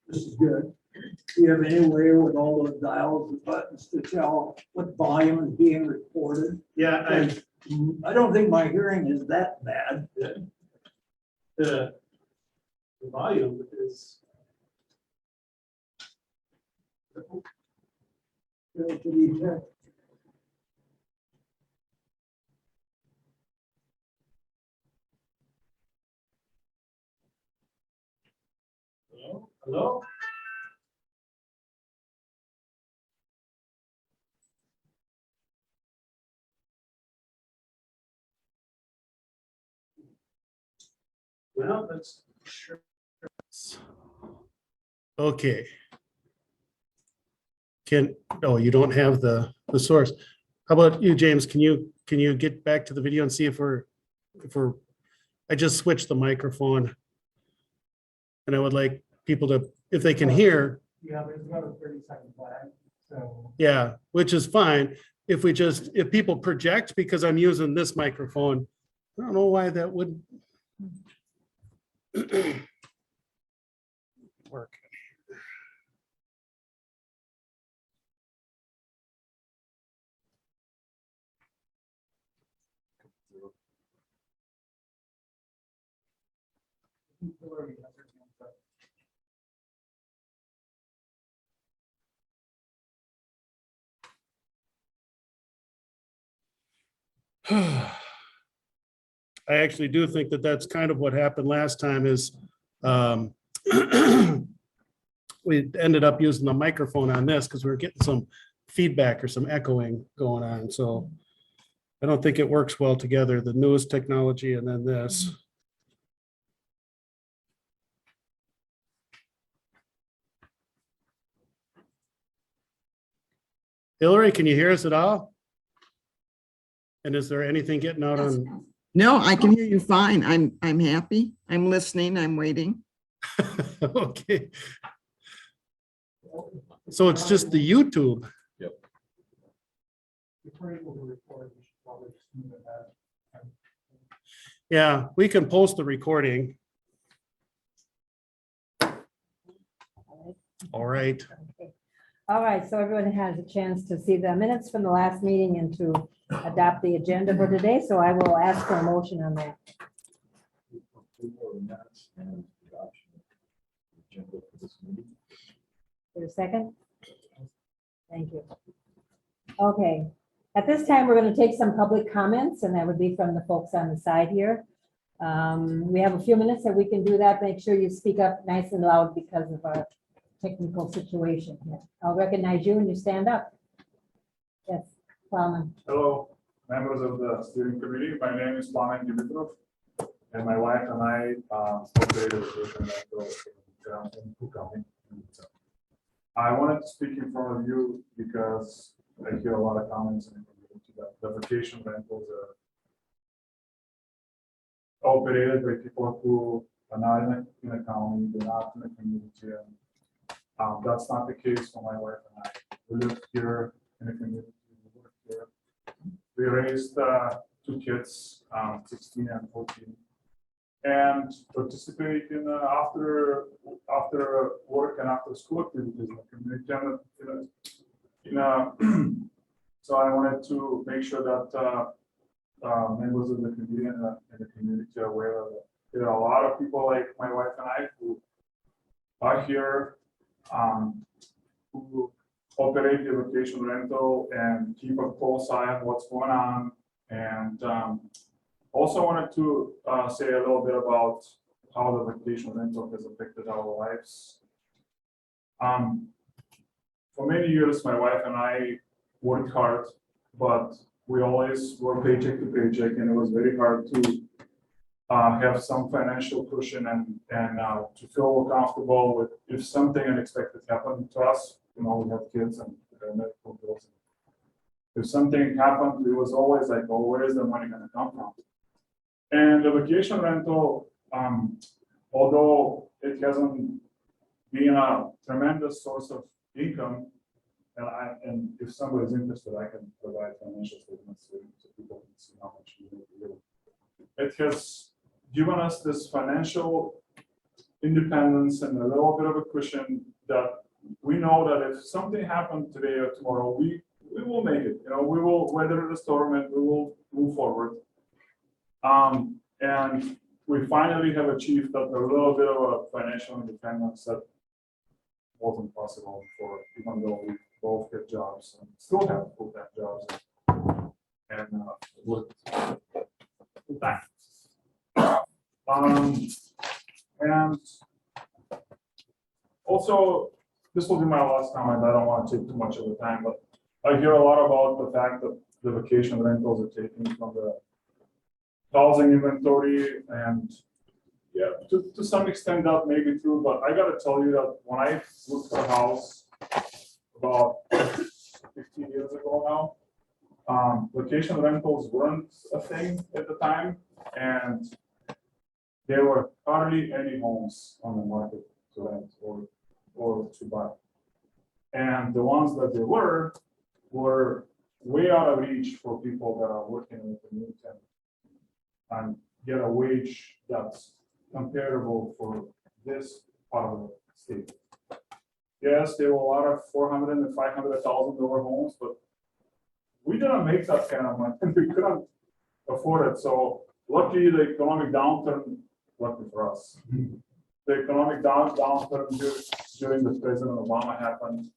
This is good. Do you have any way with all those dials and buttons to tell what volume is being recorded? Yeah, I don't think my hearing is that bad. the volume is. Hello? Hello? Well, that's sure. Okay. Oh, you don't have the source. How about you, James? Can you get back to the video and see if we're, I just switched the microphone. And I would like people to, if they can hear. Yeah, there's about a 30-second lag, so. Yeah, which is fine. If people project, because I'm using this microphone, I don't know why that would work. I actually do think that that's kind of what happened last time is we ended up using the microphone on this because we were getting some feedback or some echoing going on. So I don't think it works well together, the newest technology and then this. Hillary, can you hear us at all? And is there anything getting out on? No, I can hear you fine. I'm happy. I'm listening. I'm waiting. Okay. So it's just the YouTube. If we're able to record, we should probably just move ahead. Yeah, we can post the recording. All right. Okay. All right, so everyone has a chance to see the minutes from the last meeting and to adopt the agenda for today, so I will ask for a motion on that. For a second? Thank you. Okay, at this time, we're going to take some public comments, and that would be from the folks on the side here. We have a few minutes that we can do that. Make sure you speak up nice and loud because of our technical situation here. I'll recognize you and you stand up. Yes, Plowman. Hello, members of the steering committee. My name is Plamen Dimitrov, and my wife and I operated a in Cook County. I wanted to speak in front of you because I hear a lot of comments in the community that the vacation rentals are operated by people who are not in a county, they're not in the community. And that's not the case for my wife and I. We live here in the community. We work here. We raised two kids, 16 and 14, and participate in after work and after school activities in the community. So I wanted to make sure that members of the community and the community are aware of it. There are a lot of people like my wife and I who are here, who operate the vacation rental and keep a close eye on what's going on. And also wanted to say a little bit about how the vacation rental has affected our lives. For many years, my wife and I worked hard, but we always were paycheck to paycheck, and it was very hard to have some financial cushion and to feel comfortable with if something unexpected happened to us. You know, we have kids and medical bills. If something happened, it was always like, oh, where is the money going to come from? And the vacation rental, although it hasn't been a tremendous source of income, and if somebody's interested, I can provide financial statements so people can see how much we live. It has given us this financial independence and a little bit of a cushion that we know that if something happened today or tomorrow, we will make it, we will weather the storm and we will move forward. And we finally have achieved that a little bit of a financial independence that wasn't possible before, even though we both get jobs and still have full-time jobs and work full-time. And also, this will be my last comment. I don't want to take too much of the time, but I hear a lot about the fact that the vacation rentals are taken from the housing inventory, and yeah, to some extent that may be true, but I gotta tell you that when I looked for a house about 15 years ago now, vacation rentals weren't a thing at the time, and there were hardly any homes on the market to rent or to buy. And the ones that there were way out of reach for people that are working in the community and get a wage that's comparable for this part of the state. Yes, there were a lot of $400,000 and $500,000 homes, but we didn't make that kind of money. We couldn't afford it. So luckily, the economic downturn, lucky for us, the economic downturn during the President Obama happened.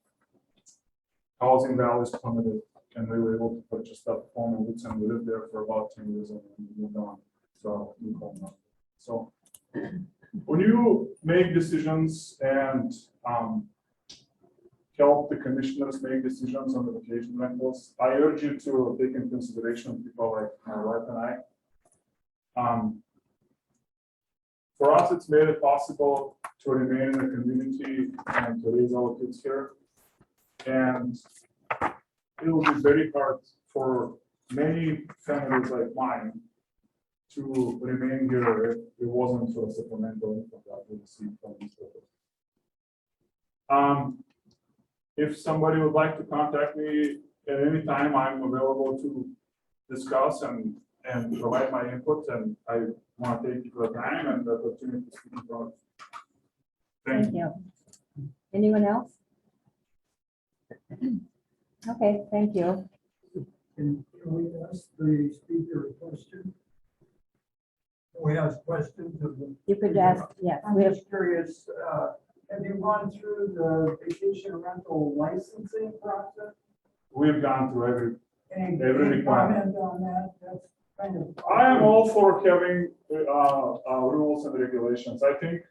Housing values plummeted, and we were able to purchase that home in Woodson. We lived there for about 10 years and then we moved on to our new home now. So when you make decisions and help the commissioners make decisions on the vacation rentals, I urge you to take into consideration people like my wife and I. For us, it's made it possible to remain in the community and to raise our kids here. And it will be very hard for many families like mine to remain here if it wasn't for a supplemental income that we receive from these people. If somebody would like to contact me at any time, I'm available to discuss and provide my input, and I want to take the time and the opportunity to speak about it. Thank you. Anyone else? Okay, thank you. Can we ask the speaker a question? Can we ask questions of the? You could ask, yes, I'm we have, just curious, have you gone through the vacation rental licensing process? We've gone through Any Every comment on that? That's kind of. I am all for having rules and regulations. I think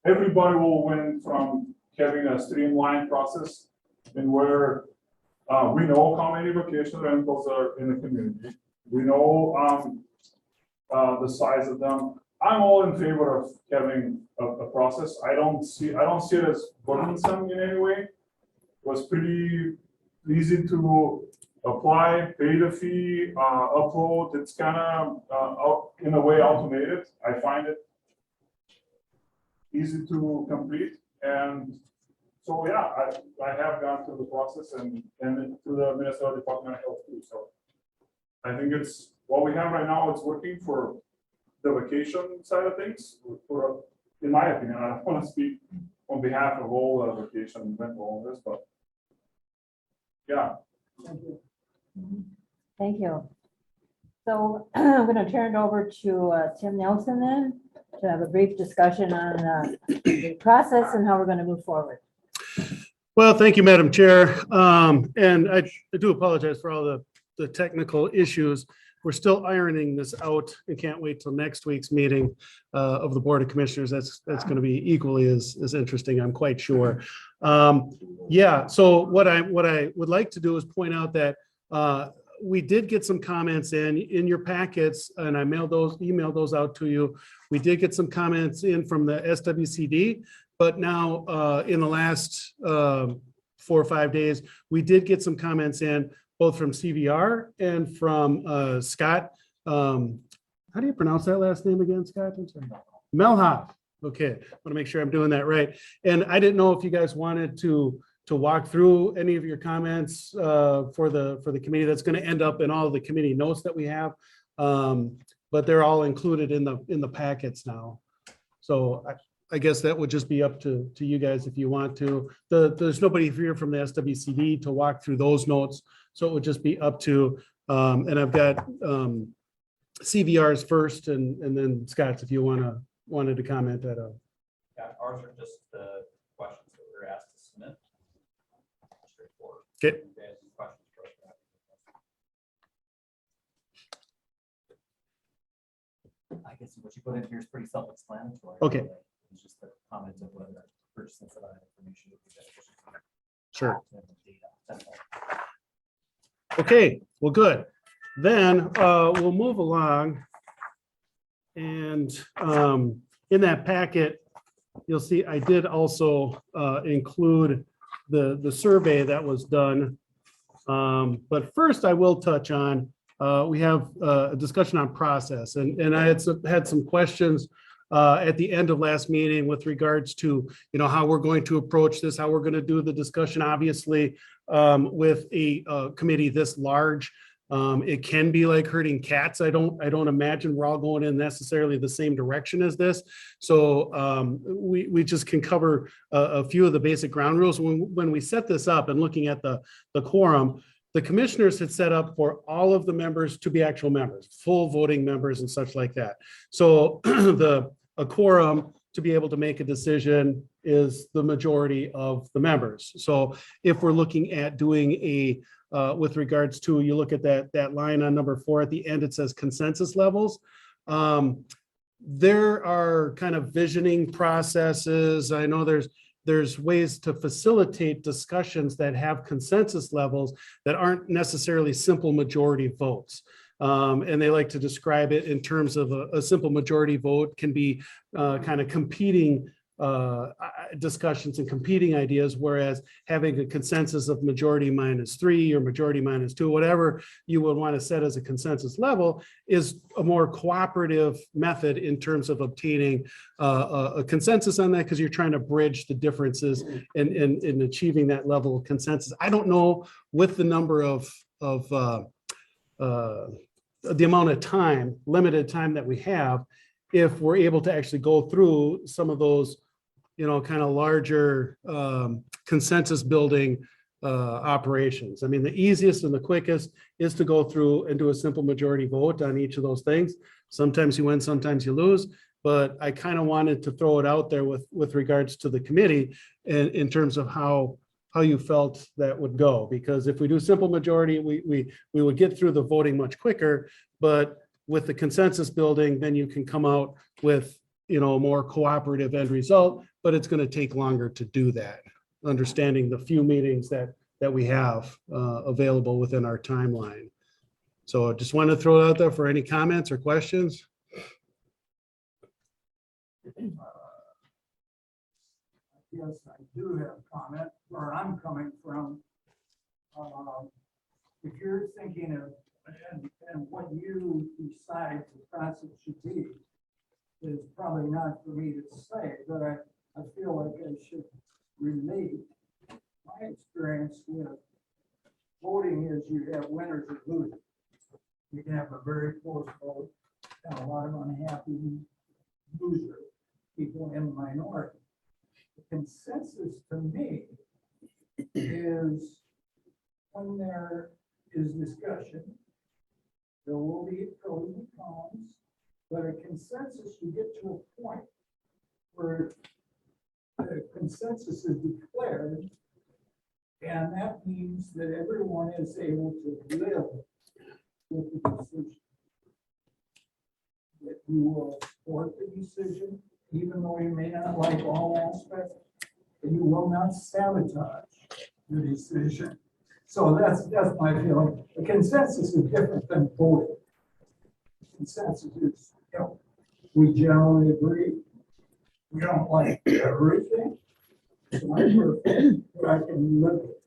everybody will win from having a streamlined process in where we know how many vacation rentals are in the community. We know the size of them. I'm all in favor of having a process. I don't see it as burdensome in any way. It was pretty easy to apply, pay the fee, upload. It's kind of in a way automated. I find it easy to complete, and so yeah, I have gone through the process and through the Minnesota Department of Health too. So I think it's what we have right now. It's working for the vacation side of things. In my opinion, I don't want to speak on behalf of all the vacation rental owners, but yeah. thank you. So I'm going to turn it over to Tim Nelson then to have a brief discussion on the process and how we're going to move forward. Well, thank you, Madam Chair. And I do apologize for all the technical issues. We're still ironing this out and can't wait till next week's meeting of the Board of Commissioners. That's going to be equally as interesting, I'm quite sure. Yeah, so what I would like to do is point out that we did get some comments in your packets, and I emailed those out to you. We did get some comments in from the SWCD, but now in the last 4 or 5 days, we did get some comments in both from CVR and from Scott. How do you pronounce that last name again, Scott? I'm sorry. Melhoff. Okay, I want to make sure I'm doing that right. And I didn't know if you guys wanted to walk through any of your comments for the committee. That's going to end up in all of the committee notes that we have, but they're all included in the packets now. So I guess that would just be up to you guys if you want to. There's nobody here from the SWCD to walk through those notes. So it would just be up to, and I've got CVRs first and then Scott's if you wanted to comment at a. Yeah, ours are just the questions that we were asked to submit. Straightforward. Okay. You guys have questions for us? I guess what you put in here is pretty self-explanatory. Okay. Really. It's just the comment of whether purchasing of that information would be beneficial. Sure. Data, that's all. Okay, well, good. Then we'll move along. And in that packet, you'll see I did also include the survey that was done. But first I will touch on, we have a discussion on process. And I had some questions at the end of last meeting with regards to, how we're going to approach this, how we're going to do the discussion, obviously, with a committee this large. It can be like herding cats. I don't imagine we're all going in necessarily the same direction as this. So we just can cover a few of the basic ground rules. When we set this up and looking at the quorum, the commissioners had set up for all of the members to be actual members, full voting members and such like that. So a quorum to be able to make a decision is the majority of the members. So if we're looking at doing with regards to, you look at that line on number 4 at the end, it says consensus levels. There are kind of visioning processes. I know there's ways to facilitate discussions that have consensus levels that aren't necessarily simple majority votes. And they like to describe it in terms of a simple majority vote can be kind of competing discussions and competing ideas, whereas having a consensus of majority -3 or majority -2, whatever you would want to set as a consensus level, is a more cooperative method in terms of obtaining a consensus on that, because you're trying to bridge the differences in achieving that level of consensus. I don't know with the number of the amount of time, limited time that we have, if we're able to actually go through some of those, kind of larger consensus building operations. I mean, the easiest and the quickest is to go through and do a simple majority vote on each of those things. Sometimes you win, sometimes you lose, but I kind of wanted to throw it out there with regards to the committee in terms of how you felt that would go. Because if we do simple majority, we would get through the voting much quicker, but with the consensus building, then you can come out with, a more cooperative end result, but it's going to take longer to do that, understanding the few meetings that we have available within our timeline. So I just want to throw it out there for any comments or questions. Yes, I do have comment where I'm coming from. If you're thinking of, and what you decide the process should be, is probably not for me to say, but I feel like I should relate my experience with voting is you have winners and losers. You can have a very close vote and a lot of unhappy losers, people in the minority. The consensus to me is when there is discussion, there will be pros and cons, but a consensus, you get to a point where the consensus is declared, and that means that everyone is able to live with the decision. That you will support the decision, even though you may not like all aspects, and you will not sabotage the decision. So that's my feeling. The consensus is different than voting. Consensus is, we generally agree. We don't like everything. It's not perfect, but I can live it.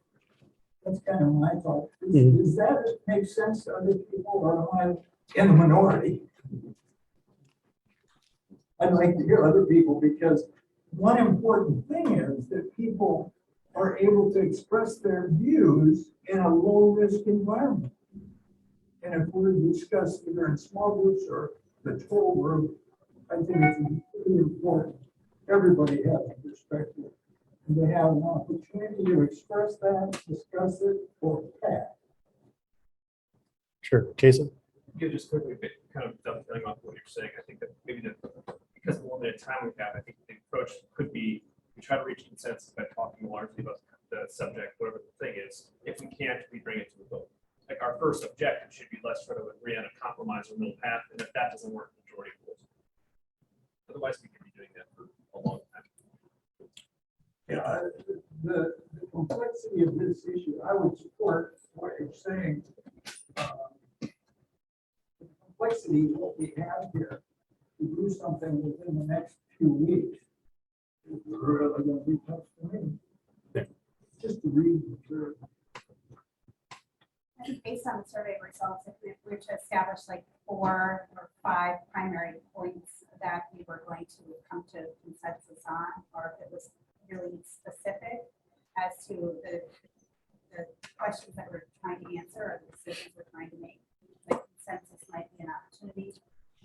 That's kind of my thought. Does that make sense to other people, or am I in the minority? I'd like to hear other people, because one important thing is that people are able to express their views in a low-risk environment. And if we're discussing either in small groups or the total group, I think it's really important. Everybody has a perspective, and they have an opportunity to express that, discuss it, or pass. Sure, Jason? Yeah, just quickly, but kind of dovetailing off what you're saying, I think that maybe because of the limited time we have, I think the approach could be, we try to reach consensus by talking largely about the subject, whatever the thing is. If we can't, we bring it to a vote. Like our first objective should be let's try to agree on a compromise or middle path, and if that doesn't work, majority rules. Otherwise, we could be doing that for a long time. Yeah, the complexity of this issue, I would support what you're saying. The complexity of what we have here, to do something within the next few weeks is really gonna be tough for me. Just to read the through. I think based on the survey results, if we were to establish like 4 or 5 primary points that we were going to come to consensus on, or if it was really specific as to the questions that we're trying to answer or the decisions we're trying to make, the consensus might be an opportunity.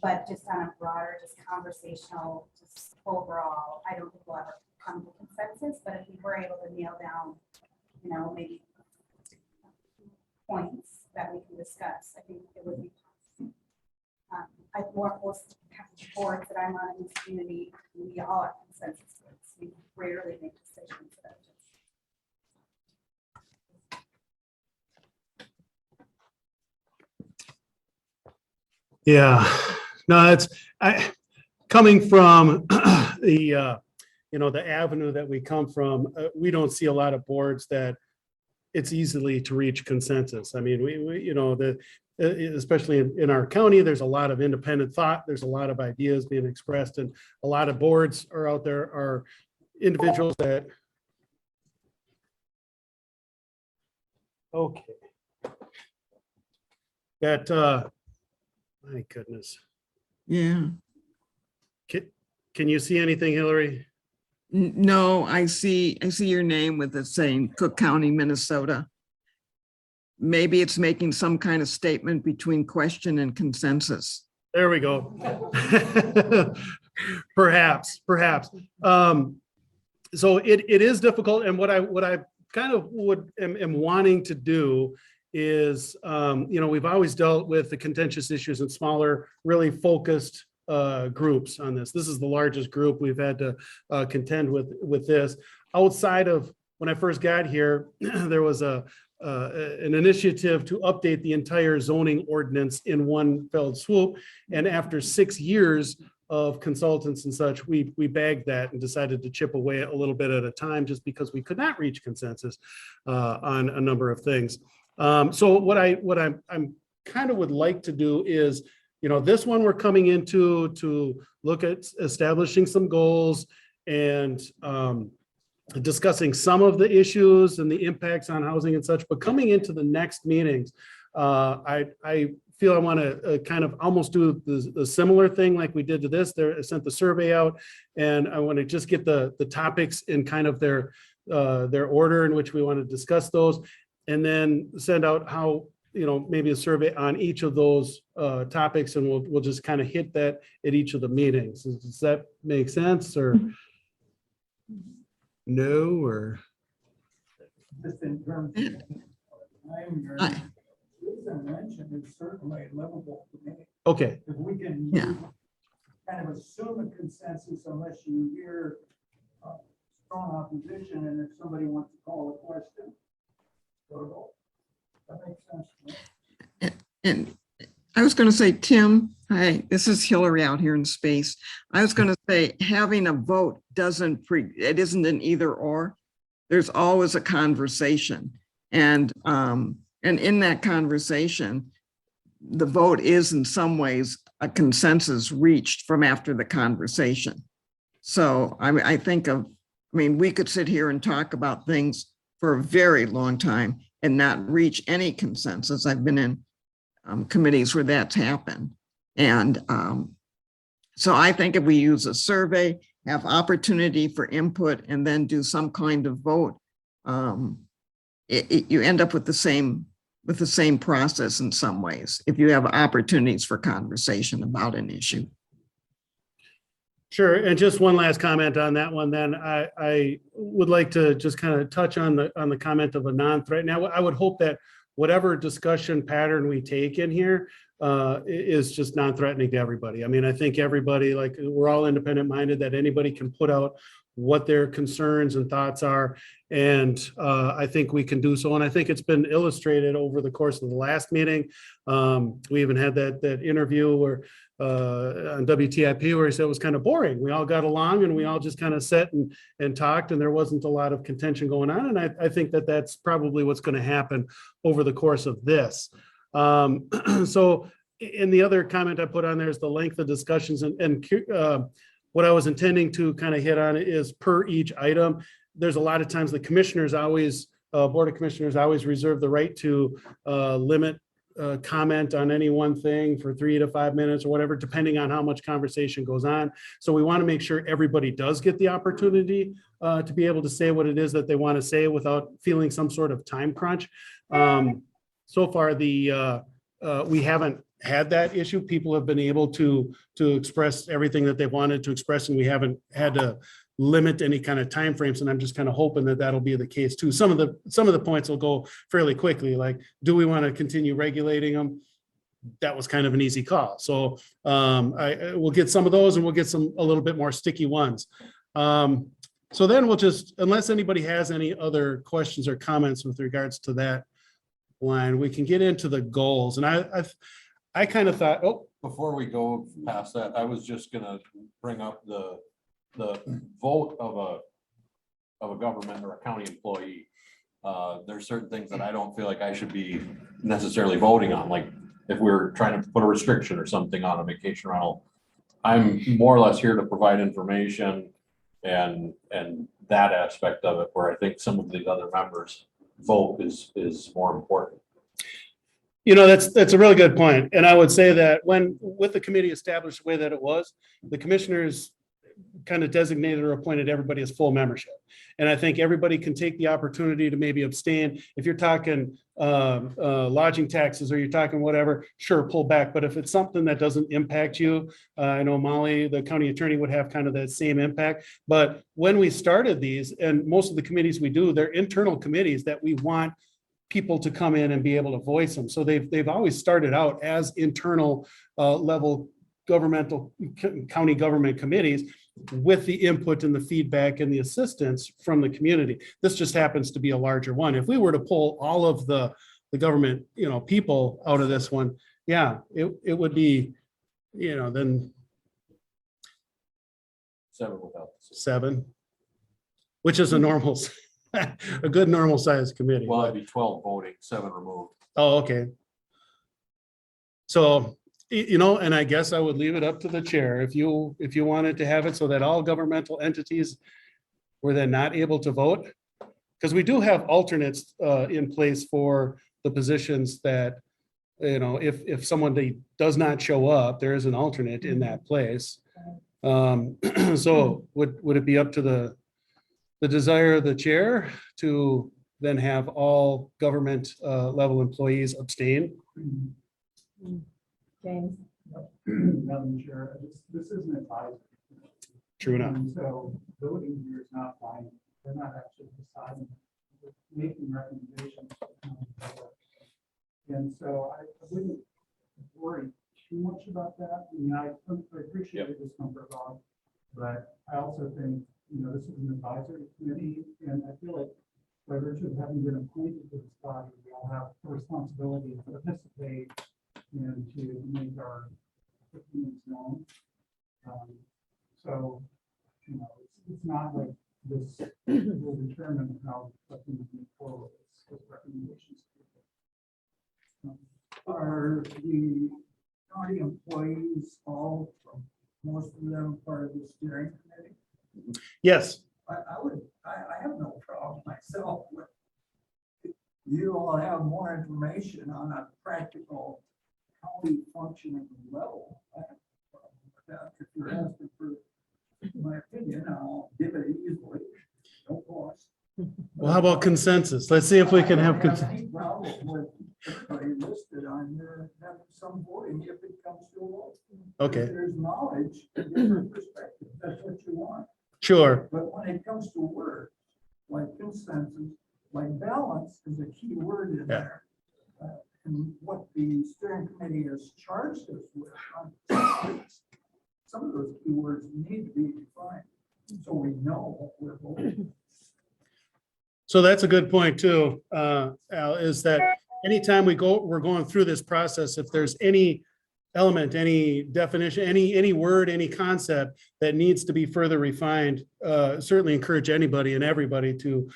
But just on a broader, just conversational, just overall, I don't think we'll ever come to consensus. But if we were able to nail down, you know, maybe points that we can discuss, I think it would be possible. I've worked with boards that I'm on in this community, we all are consensus groups. We rarely make decisions that just. Yeah, no, it's coming from the the avenue that we come from. We don't see a lot of boards that it's easily to reach consensus. I mean, we especially in our county, there's a lot of independent thought. There's a lot of ideas being expressed, and a lot of boards are out there are individuals that. Okay. That. My goodness. Yeah. Can you see anything, Hillary? No, I see your name with it saying Cook County, Minnesota. Maybe it's making some kind of statement between question and consensus. There we go. Perhaps. So it is difficult, and what I kind of am wanting to do is, we've always dealt with the contentious issues in smaller, really focused groups on this. This is the largest group we've had to contend with this. Outside of when I first got here, there was an initiative to update the entire zoning ordinance in one fell swoop. And after 6 years of consultants and such, we bagged that and decided to chip away a little bit at a time, just because we could not reach consensus on a number of things. So what I'm kind of would like to do is, this one we're coming into to look at establishing some goals and discussing some of the issues and the impacts on housing and such. But coming into the next meetings, I feel I want to kind of almost do the similar thing like we did to this. I sent the survey out, and I want to just get the topics in kind of their order in which we want to discuss those, and then send out how, maybe a survey on each of those topics, and we'll just kind of hit that at each of the meetings. Does that make sense, or no, or? Just in terms of time, Susan mentioned is certainly livable to me. Okay. If we can kind of assume a consensus unless you hear strong opposition, and if somebody wants to call a question, that makes sense to me. And I was going to say, Tim, hi, this is Hillary out here in space. I was going to say, having a vote it isn't an either or. There's always a conversation. And in that conversation, the vote is in some ways a consensus reached from after the conversation. So I think we could sit here and talk about things for a very long time and not reach any consensus. I've been in committees where that's happened. And so I think if we use a survey, have opportunity for input, and then do some kind of vote, you end up with the same process in some ways, if you have opportunities for conversation about an issue. Sure, and just one last comment on that one, then I would like to just kind of touch on the comment of a non-threat. Now, I would hope that whatever discussion pattern we take in here is just non-threatening to everybody. I mean, I think everybody, like, we're all independent minded, that anybody can put out what their concerns and thoughts are. And I think we can do so. And I think it's been illustrated over the course of the last meeting. We even had that interview where on WTIP where he said it was kind of boring. We all got along and we all just kind of sat and talked, and there wasn't a lot of contention going on. And I think that that's probably what's going to happen over the course of this. So, and the other comment I put on there is the length of discussions, and what I was intending to kind of hit on is per each item. There's a lot of times the commissioners always, Board of Commissioners always reserve the right to limit comment on any one thing for 3 to 5 minutes or whatever, depending on how much conversation goes on. So we want to make sure everybody does get the opportunity to be able to say what it is that they want to say without feeling some sort of time crunch. So far, we haven't had that issue. People have been able to express everything that they wanted to express, and we haven't had to limit any kind of timeframes. And I'm just kind of hoping that that'll be the case too. Some of the points will go fairly quickly, like, do we want to continue regulating them? That was kind of an easy call. So we'll get some of those, and we'll get a little bit more sticky ones. So then we'll just, unless anybody has any other questions or comments with regards to that line, we can get into the goals. And I kind of thought, Before we go past that, I was just gonna bring up the vote of a government or a county employee. There's certain things that I don't feel like I should be necessarily voting on, like if we're trying to put a restriction or something on a vacation rental. I'm more or less here to provide information and that aspect of it, where I think some of the other members' vote is more important. you know, that's a really good point. And I would say that with the committee established the way that it was, the commissioners kind of designated or appointed everybody as full membership. And I think everybody can take the opportunity to maybe abstain. If you're talking lodging taxes, or you're talking whatever, sure, pull back. But if it's something that doesn't impact you, I know Molly, the county attorney, would have kind of that same impact. But when we started these, and most of the committees we do, they're internal committees that we want people to come in and be able to voice them. So they've always started out as internal level governmental county government committees, with the input and the feedback and the assistance from the community. This just happens to be a larger one. If we were to pull all of the government, people out of this one, yeah, it would be, then 7 without. 7, which is a normal, a good normal sized committee. Well, it'd be 12 voting, 7 removed. Oh, okay. So, and I guess I would leave it up to the chair if you wanted to have it so that all governmental entities were then not able to vote. Because we do have alternates in place for the positions that, if somebody does not show up, there is an alternate in that place. So would it be up to the desire of the chair to then have all government level employees abstain? James? Madam Chair, this is an advisory. True enough. And so voting here is not binding. They're not actually deciding, they're making recommendations. And so I wouldn't worry too much about that. I mean, I appreciate the discomfort, Bob, but I also think, this is an advisory committee, and I feel like by virtue of having been appointed to this body, we all have a responsibility to participate and to make our opinions known. So, it's not like this will determine how things move forward. It's recommendations. Are the county employees all, most of them, part of the steering committee? Yes. I have no problem myself with, you all have more information on a practical county functioning level. I have no problem with that. If you're asking for my opinion, I'll give it easily. No cost. Well, how about consensus? Let's see if we can have I don't consensus. any problem with everybody listed on here having some voting if it comes to a vote. Okay. There's knowledge, and different perspectives. Sure. But when it comes to words, like consensus, like balance is a key word in Yeah. there. And what the steering committee has charged us with, some of those key words need to be defined, so we know what we're voting. So that's a good point too, Al, is that anytime we're going through this process, if there's any element, any definition, any word, any concept that needs to be further refined, certainly encourage anybody and everybody to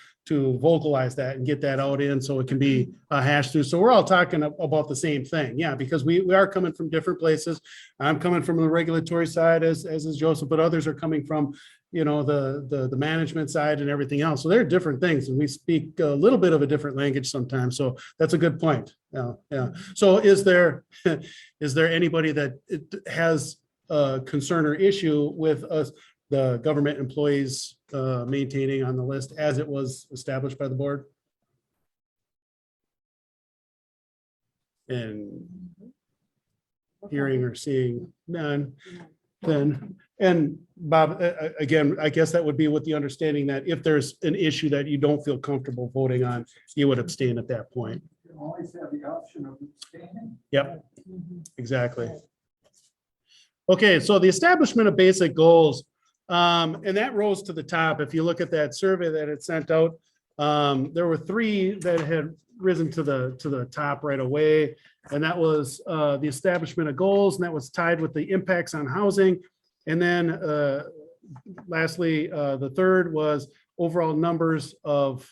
vocalize that and get that out in so it can be hashed through. So we're all talking about the same thing. Yeah, because we are coming from different places. I'm coming from the regulatory side as is Joseph, but others are coming from, you know, the management side and everything else. So there are different things and we speak a little bit of a different language sometimes. So that's a good point. Yeah, yeah. So is there anybody that has a concern or issue with us, the government employees maintaining on the list as it was established by the board? And hearing or seeing none, then, and Bob, again, I guess that would be with the understanding that if there's an issue that you don't feel comfortable voting on, you would abstain at that point. You can always have the option of abstaining. Yep, exactly. Okay, so the establishment of basic goals, and that rose to the top. If you look at that survey that it sent out, there were 3 that had risen to the top right away. And that was the establishment of goals, and that was tied with the impacts on housing. And then lastly, the third was overall numbers of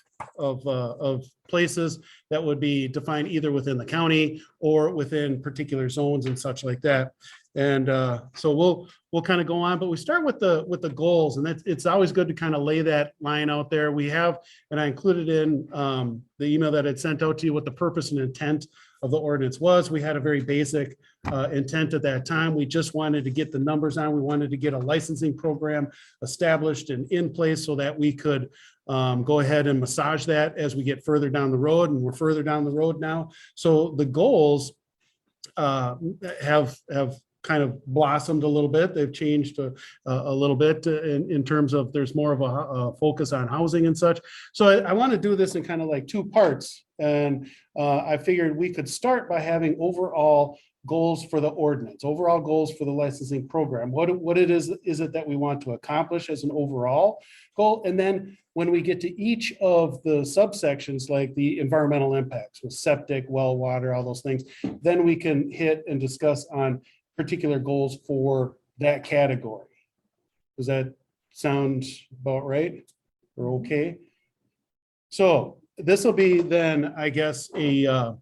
places that would be defined either within the county or within particular zones and such like that. And so we'll kind of go on, but we start with the goals, and it's always good to kind of lay that line out there. We have, and I included in the email that I'd sent out to you what the purpose and intent of the ordinance was. We had a very basic intent at that time. We just wanted to get the numbers on. We wanted to get a licensing program established and in place so that we could go ahead and massage that as we get further down the road, and we're further down the road now. So the goals have kind of blossomed a little bit. They've changed a little bit in terms of there's more of a focus on housing and such. So I want to do this in kind of like 2 parts. And I figured we could start by having overall goals for the ordinance, overall goals for the licensing program. What it is it that we want to accomplish as an overall goal? And then when we get to each of the subsections, like the environmental impacts with septic, well, water, all those things, then we can hit and discuss on particular goals for that category. Does that sound about right or okay? So this will be then, I guess, a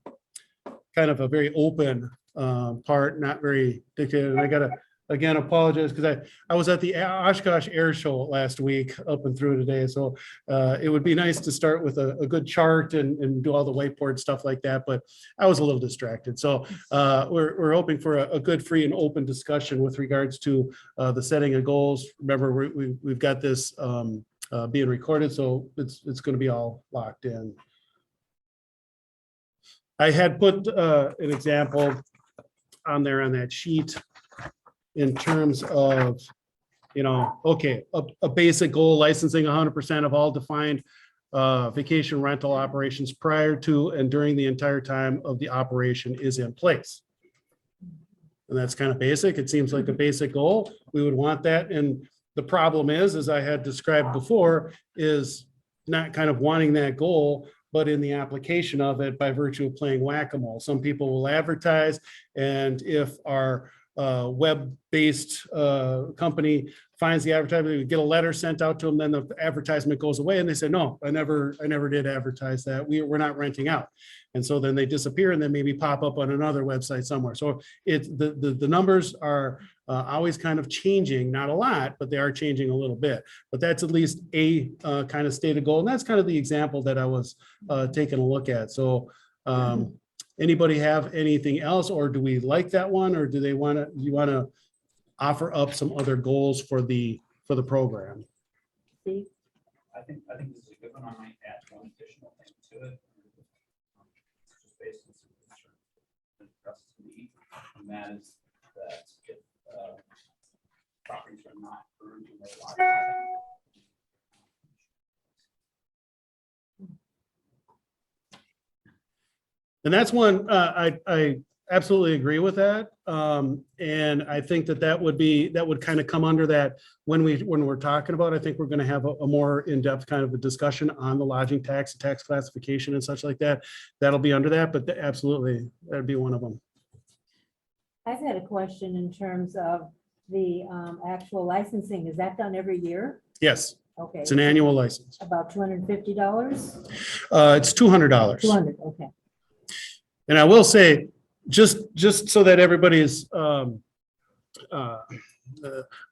kind of a very open part, not very dictated. And I gotta, again, apologize because I was at the Oshkosh Air Show last week up and through today. So it would be nice to start with a good chart and do all the whiteboard stuff like that, but I was a little distracted. So we're hoping for a good, free and open discussion with regards to the setting of goals. Remember, we've got this being recorded, so it's going to be all locked in. I had put an example on there on that sheet in terms of, okay, a basic goal, licensing 100% of all defined vacation rental operations prior to and during the entire time of the operation is in place. And that's kind of basic. It seems like a basic goal. We would want that. And the problem is, as I had described before, is not kind of wanting that goal, but in the application of it by virtue of playing whack-a-mole. Some people will advertise, and if our web-based company finds the advertisement, we get a letter sent out to them, then the advertisement goes away, and they say, no, I never did advertise that. We're not renting out. And so then they disappear and then maybe pop up on another website somewhere. So the numbers are always kind of changing, not a lot, but they are changing a little bit. But that's at least a kind of stated goal. And that's kind of the example that I was taking a look at. So anybody have anything else, or do we like that one, or do you want to offer up some other goals for the program? Steve? I think this is a good one. I might add one additional thing to it. It's just based on some concern that impresses me, and that is that if properties are not approved in their lot, And that's one, I absolutely agree with that. And I think that would kind of come under that when we're talking about, I think we're going to have a more in-depth kind of a discussion on the lodging tax, tax classification and such like that. That'll be under that, but absolutely, that'd be one of them. I've had a question in terms of the actual licensing. Is that done every year? Yes, Okay. it's an annual license. About $250? It's $200. 200, okay. And I will say, just so that everybody is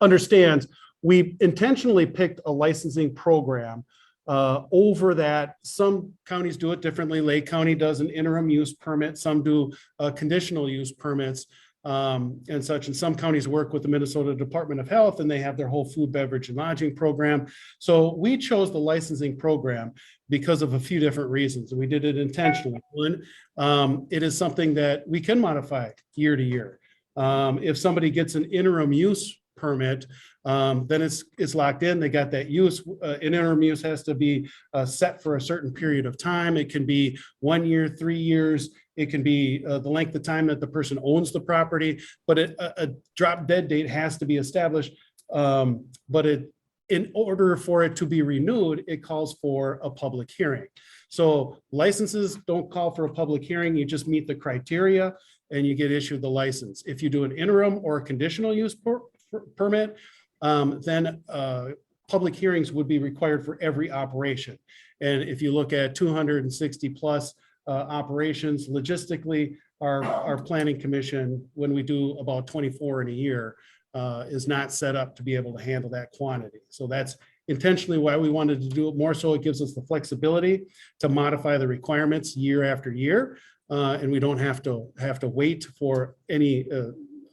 understands, we intentionally picked a licensing program over that. Some counties do it differently. Lake County does an interim use permit. Some do conditional use permits and such. And some counties work with the Minnesota Department of Health, and they have their whole food, beverage, and lodging program. So we chose the licensing program because of a few different reasons. And we did it intentionally. One, it is something that we can modify year to year. If somebody gets an interim use permit, then it's locked in. They got that use. An interim use has to be set for a certain period of time. It can be 1 year, 3 years. It can be the length of time that the person owns the property, but a drop dead date has to be established. In order for it to be renewed, it calls for a public hearing. So licenses don't call for a public hearing. You just meet the criteria and you get issued the license. If you do an interim or a conditional use permit, then public hearings would be required for every operation. And if you look at 260 plus operations, logistically, our planning commission, when we do about 24 in a year, is not set up to be able to handle that quantity. So that's intentionally why we wanted to do it more, so it gives us the flexibility to modify the requirements year after year. And we don't have to wait for any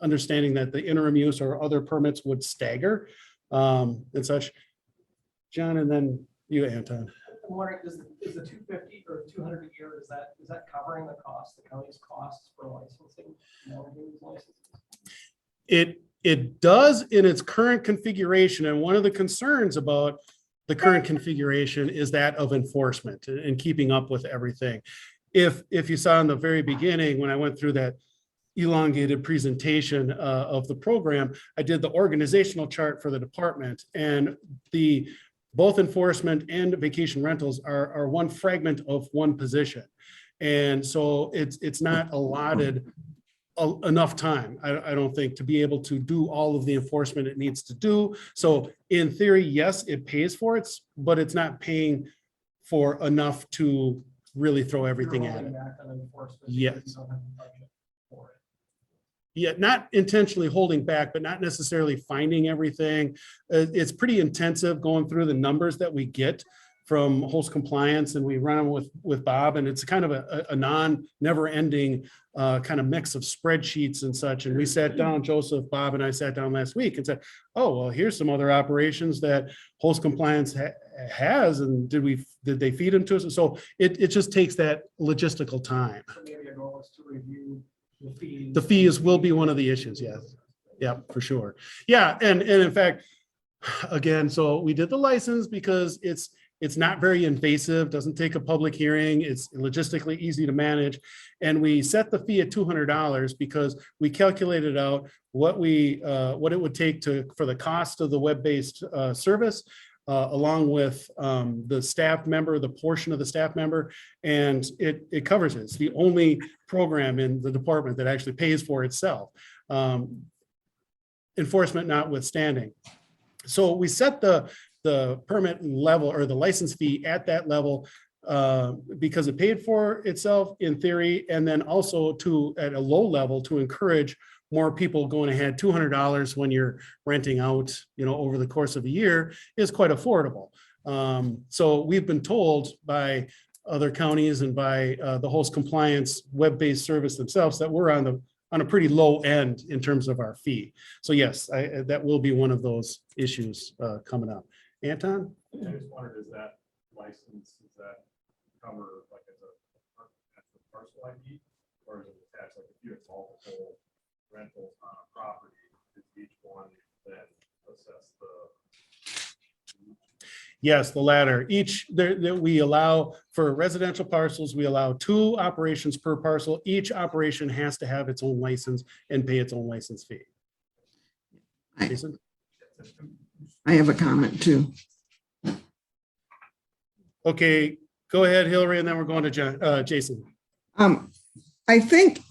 understanding that the interim use or other permits would stagger and such. John, and then you, Anton. I'm wondering, is the 250 or 200 a year, is that covering the cost, the county's costs for licensing, these licenses? It does in its current configuration. And one of the concerns about the current configuration is that of enforcement and keeping up with everything. If you saw in the very beginning, when I went through that elongated presentation of the program, I did the organizational chart for the department, and both enforcement and vacation rentals are one fragment of one position. And so it's not allotted enough time, I don't think, to be able to do all of the enforcement it needs to do. So in theory, yes, it pays for it, but it's not paying for enough to really throw everything at it. Yes. Yeah, not intentionally holding back, but not necessarily finding everything. It's pretty intensive going through the numbers that we get from host compliance, and we run them with Bob, and it's kind of a never-ending kind of mix of spreadsheets and such. And we sat down, Joseph, Bob, and I sat down last week and said, oh, well, here's some other operations that host compliance has, and did they feed them to us? And so it just takes that logistical time. So maybe a goal is to review the fees. The fees will be one of the issues, yes. Yeah, for sure. Yeah, and in fact, again, so we did the license because it's not very invasive, doesn't take a public hearing, it's logistically easy to manage. And we set the fee at $200 because we calculated out what it would take for the cost of the web-based service, along with the staff member, the portion of the staff member, and it covers it. It's the only program in the department that actually pays for itself, enforcement notwithstanding. So we set the permit level or the license fee at that level because it paid for itself in theory, and then also at a low level to encourage more people going ahead. $200 when you're renting out, over the course of a year is quite affordable. So we've been told by other counties and by the host compliance web-based service themselves that we're on a pretty low end in terms of our fee. So yes, that will be one of those issues coming up. Anton? I just wondered, does that license, does that cover like as a parcel ID, or is it attached, like if you have multiple rentals on a property, is each one then assess the? Yes, the latter. Each, we allow for residential parcels, we allow 2 operations per parcel. Each operation has to have its own license and pay its own license fee. I- Jason? I have a comment too. Okay, go ahead, Hillary, and then we're going to Jason. I think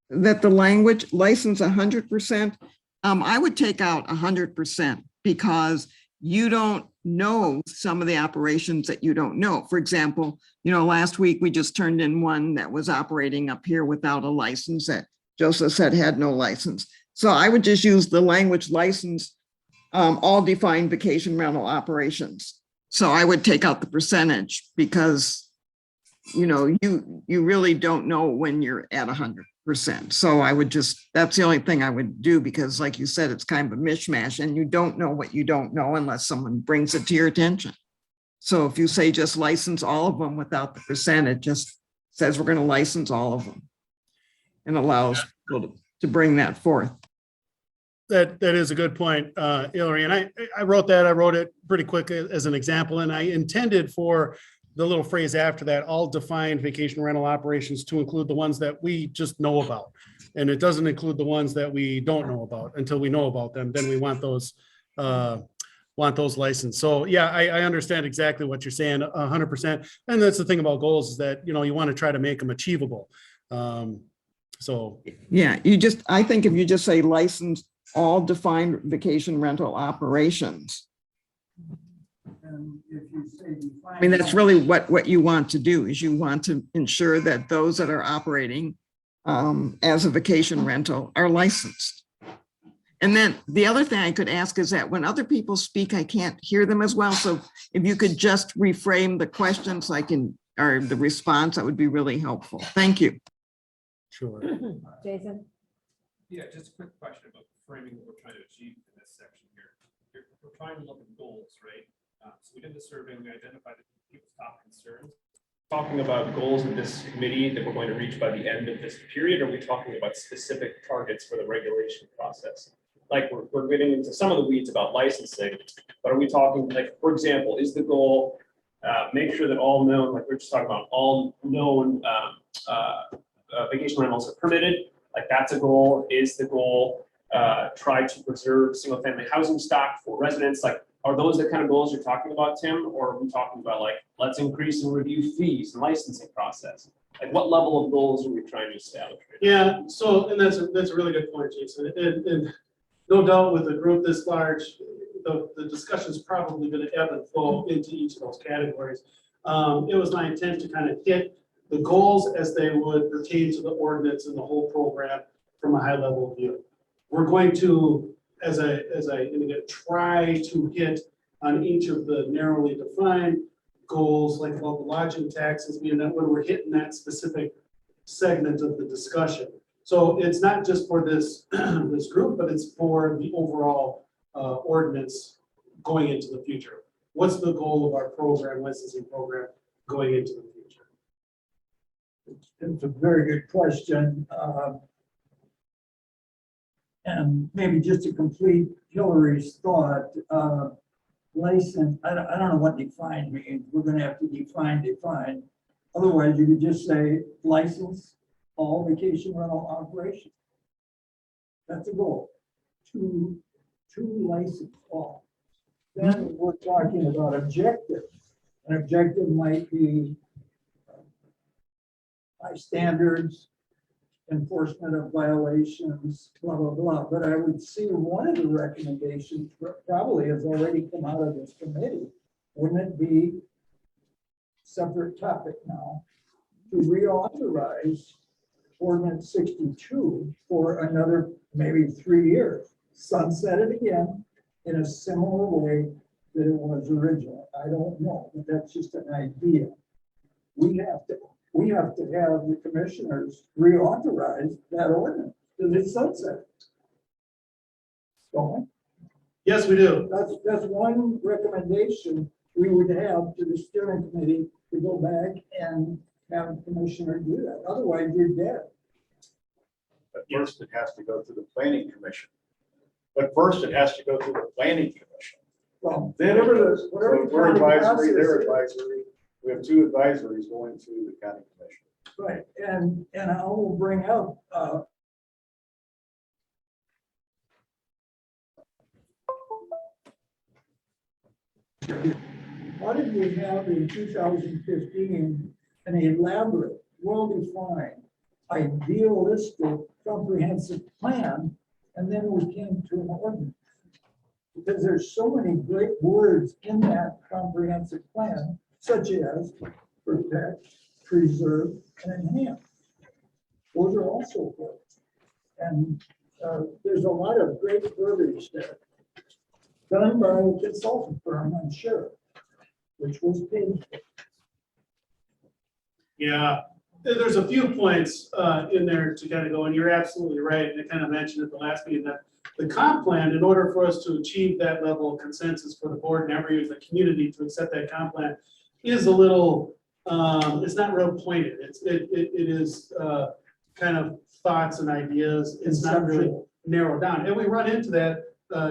that the language license 100%, I would take out 100% because you don't know some of the operations that you don't know. For example, last week we just turned in one that was operating up here without a license that Joseph said had no license. So I would just use the language license, all defined vacation rental operations. So I would take out the percentage because, you really don't know when you're at 100%. So I would that's the only thing I would do because like you said, it's kind of a mishmash and you don't know what you don't know unless someone brings it to your attention. So if you say just license all of them without the percentage, just says we're going to license all of them and allows people to bring that forth. That is a good point, Hillary. And I wrote it pretty quick as an example, and I intended for the little phrase after that, all defined vacation rental operations to include the ones that we just know about. And it doesn't include the ones that we don't know about until we know about them. Then we want those licensed. So yeah, I understand exactly what you're saying 100%. And that's the thing about goals is that, you want to try to make them achievable. So. Yeah, I think if you just say license all defined vacation rental operations. And if you say define. I mean, that's really what you want to do is you want to ensure that those that are operating as a vacation rental are licensed. And then the other thing I could ask is that when other people speak, I can't hear them as well. So if you could just reframe the questions or the response, that would be really helpful. Thank you. Sure. Jason? Yeah, just a quick question about framing what we're trying to achieve in this section here. We're trying to look at goals, right? So we did the survey, we identified people's top concerns. Talking about goals of this committee that we're going to reach by the end of this period, or are we talking about specific targets for the regulation process? Like we're getting into some of the weeds about licensing, but are we talking like, for example, is the goal make sure that all known, like we're just talking about all known vacation rentals are permitted? Like that's a goal. Is the goal try to preserve single family housing stock for residents? Like, are those the kind of goals you're talking about, Tim? Or are we talking about like, let's increase and review fees and licensing process? Like what level of goals are we trying to establish? Yeah, so, and that's a really good point, Jason. And no doubt with a group this large, the discussion is probably going to ebb and flow into each of those categories. It was my intent to kind of hit the goals as they would pertain to the ordinance and the whole program from a high level view. We're going to, as I indicate, try to hit on each of the narrowly defined goals, like about the lodging taxes, being that when we're hitting that specific segment of the discussion. So it's not just for this this group, but it's for the overall ordinance going into the future. What's the goal of our program, licensing program, going into the future? It's a very good question. And maybe just to complete Hillary's thought, license, I don't know what define means. We're going to have to define. Otherwise, you could just say license all vacation rental operations. That's a goal. To license all. Then we're talking about objective. An objective might be high standards, enforcement of violations, blah, blah, blah. But I would see one of the recommendations probably has already come out of this committee. Wouldn't it be separate topic now to reauthorize ordinance 62 for another maybe 3 years, sunset it again in a similar way that it was originally? I don't know, but that's just an idea. We have to have the commissioners reauthorize that ordinance because it's sunset. Don't we? Yes, we do. That's one recommendation we would have to the steering committee to go back and have a commissioner do that. Otherwise, you're dead. But first it has to go to the planning commission. Well, Then, whatever so the we're county advisory, they're process is. advisory. We have 2 advisories going to the county commission. Right, and I will bring up, why did we have in 2015 an elaborate, well-defined, idealistic, comprehensive plan, and then we came to an ordinance? Because there's so many great words in that comprehensive plan, such as protect, preserve, and enhance. Those are also words. And there's a lot of great verbiage there. Done by a consultant firm, I'm sure, which was paid for. Yeah, there's a few points in there to kind of go, and you're absolutely right. And I kind of mentioned at the last meeting that the comp plan, in order for us to achieve that level of consensus for the board and every the community to accept that comp plan, is a little, it's not real pointed. It is kind of thoughts and ideas. It's not really narrowed down. And we run into that,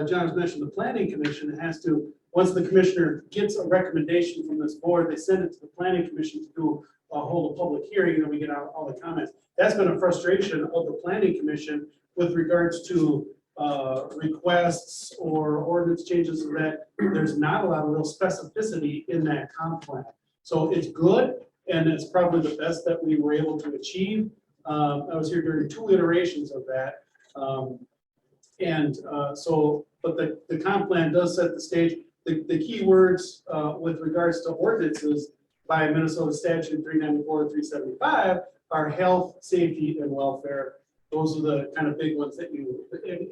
John's mentioned the planning commission has to, once the commissioner gets a recommendation from this board, they send it to the planning commission to do hold a public hearing, and then we get out all the comments. That's been a frustration of the planning commission with regards to requests or ordinance changes, and that there's not a lot of real specificity in that comp plan. So it's good, and it's probably the best that we were able to achieve. I was here during 2 iterations of that. But the comp plan does set the stage. The key words with regards to ordinances by Minnesota statute 394 and 375 are health, safety, and welfare. Those are the kind of big ones that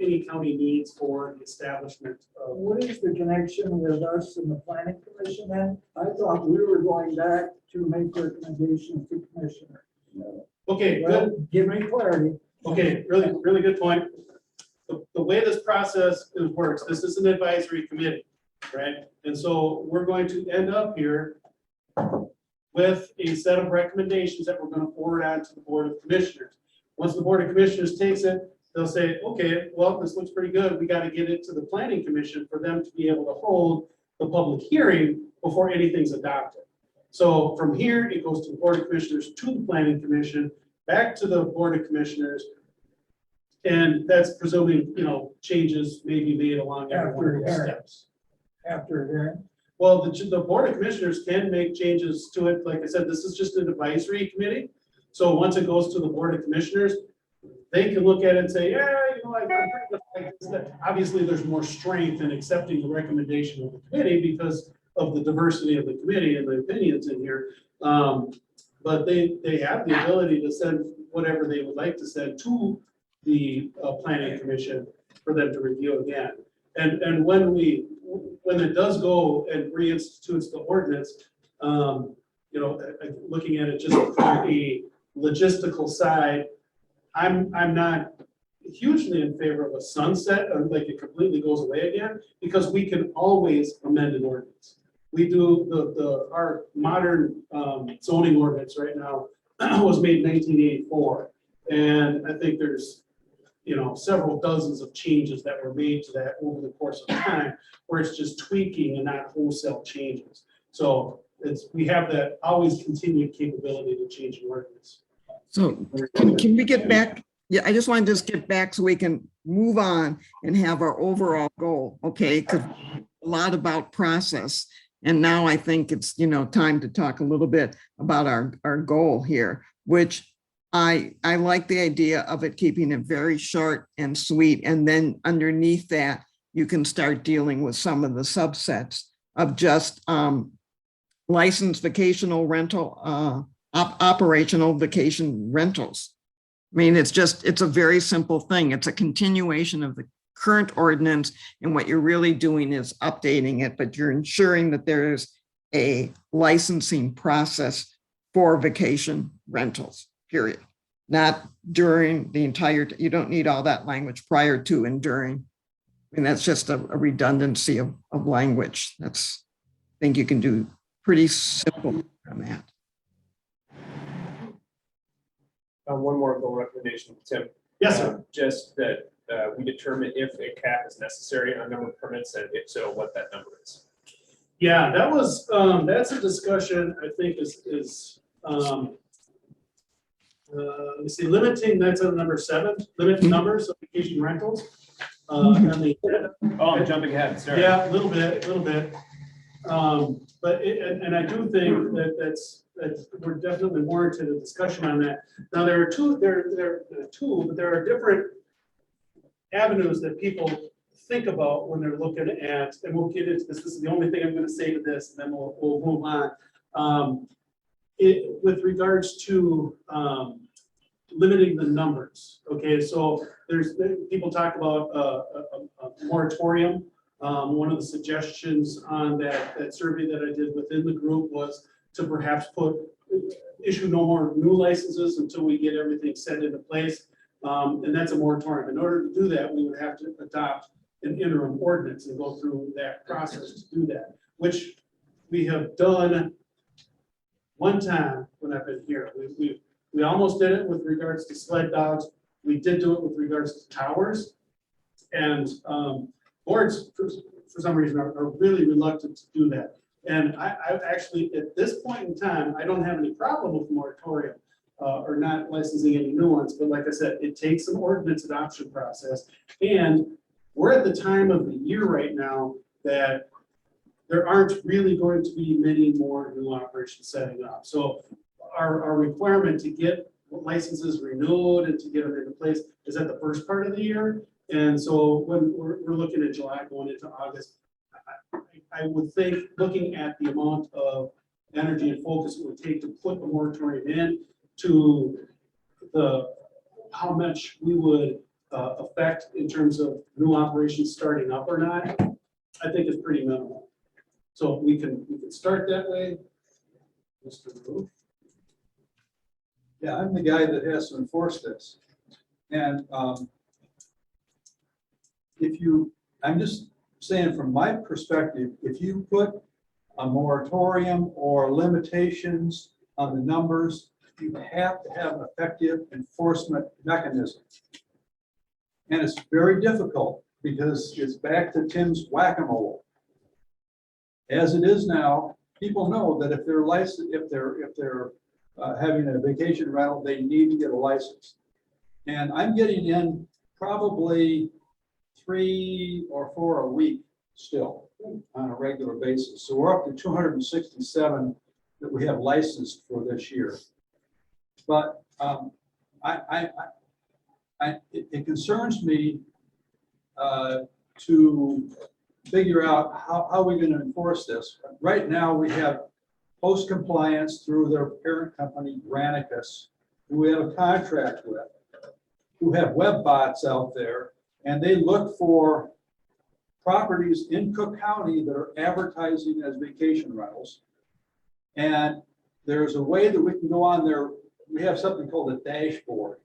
any county needs for the establishment of. What is the connection with us and the planning commission then? I thought we were going back to make recommendations to commissioner. Okay, good. Well, give me clarity. Okay, really good point. The way this process works, this is an advisory committee, right? And so we're going to end up here with a set of recommendations that we're going to forward on to the Board of Commissioners. Once the Board of Commissioners takes it, they'll say, okay, well, this looks pretty good. We got to get it to the Planning Commission for them to be able to hold the public hearing before anything's adopted. So from here, it goes to the Board of Commissioners, to the Planning Commission, back to the Board of Commissioners. And that's presuming, changes may be made along every one of those steps. After hearing. Well, the Board of Commissioners can make changes to it. Like I said, this is just an advisory committee. So once it goes to the Board of Commissioners, they can look at it and say, yeah, I pretty much like this. Obviously, there's more strength in accepting the recommendation of the committee because of the diversity of the committee and the opinions in here. But they have the ability to send whatever they would like to send to the Planning Commission for them to review again. And when it does go and reinstitutes the ordinance, looking at it just from a logistical side, I'm not hugely in favor of a sunset or like it completely goes away again, because we can always amend an ordinance. We do our modern zoning ordinance right now was made in 1984, and I think there's several dozens of changes that were made to that over the course of time, where it's just tweaking and not wholesale changes. So we have that always continued capability to change an ordinance. So can we get back? Yeah, I just want to just get back so we can move on and have our overall goal, okay? Because a lot about process. And now I think it's, time to talk a little bit about our goal here, which I like the idea of it keeping it very short and sweet. And then underneath that, you can start dealing with some of the subsets of just licensed vacational rental, operational vacation rentals. I mean, it's a very simple thing. It's a continuation of the current ordinance. And what you're really doing is updating it, but you're ensuring that there's a licensing process for vacation rentals, period. Not during the entire, you don't need all that language prior to and during. I mean, that's just a redundancy of language. I think you can do pretty simple on that. One more goal recommendation, Tim. Yes, sir. Just that we determine if a cap is necessary on number of permits, and if so, what that number is. Yeah, that was, that's a discussion I think is, let me see, limiting, that's on number 7, limit numbers of vacation rentals. On the agenda. Oh, I'm jumping ahead, sorry. Yeah, a little bit. But and I do think that's we're definitely warranted a discussion on that. Now, there are but there are different avenues that people think about when they're looking at, and we'll get into this. This is the only thing I'm going to say to this, and then we'll move on. With regards to limiting the numbers. Okay, so people talk about a moratorium. One of the suggestions on that survey that I did within the group was to perhaps issue no more new licenses until we get everything set into place. And that's a moratorium. In order to do that, we would have to adopt an interim ordinance and go through that process to do that, which we have done one time when I've been here. We almost did it with regards to sled dogs. We did do it with regards to towers. And boards, for some reason, are really reluctant to do that. And I actually, at this point in time, I don't have any problem with moratorium or not licensing any new ones. But like I said, it takes an ordinance adoption process. And we're at the time of the year right now that there aren't really going to be many more new operations setting up. So our requirement to get licenses renewed and to get them into place is at the first part of the year. And so when we're looking at July going into August, I would think looking at the amount of energy and focus it would take to put the moratorium in to how much we would affect in terms of new operations starting up or not, I think is pretty minimal. So we can start that way. Mr. Roof. Yeah, I'm the guy that has to enforce this. And I'm just saying from my perspective, if you put a moratorium or limitations on the numbers, you have to have an effective enforcement mechanism. And it's very difficult because it's back to Tim's whack-a-mole. As it is now, people know that if they're licensed, if they're having a vacation rental, they need to get a license. And I'm getting in probably 3 or 4 a week still on a regular basis. So we're up to 267 that we have licensed for this year. But it concerns me to figure out how we're going to enforce this. Right now, we have post-compliance through their parent company, Granicus, who we have a contract with, who have web bots out there, and they look for properties in Cook County that are advertising as vacation rentals. And there's a way that we can go on there. We have something called a dashboard,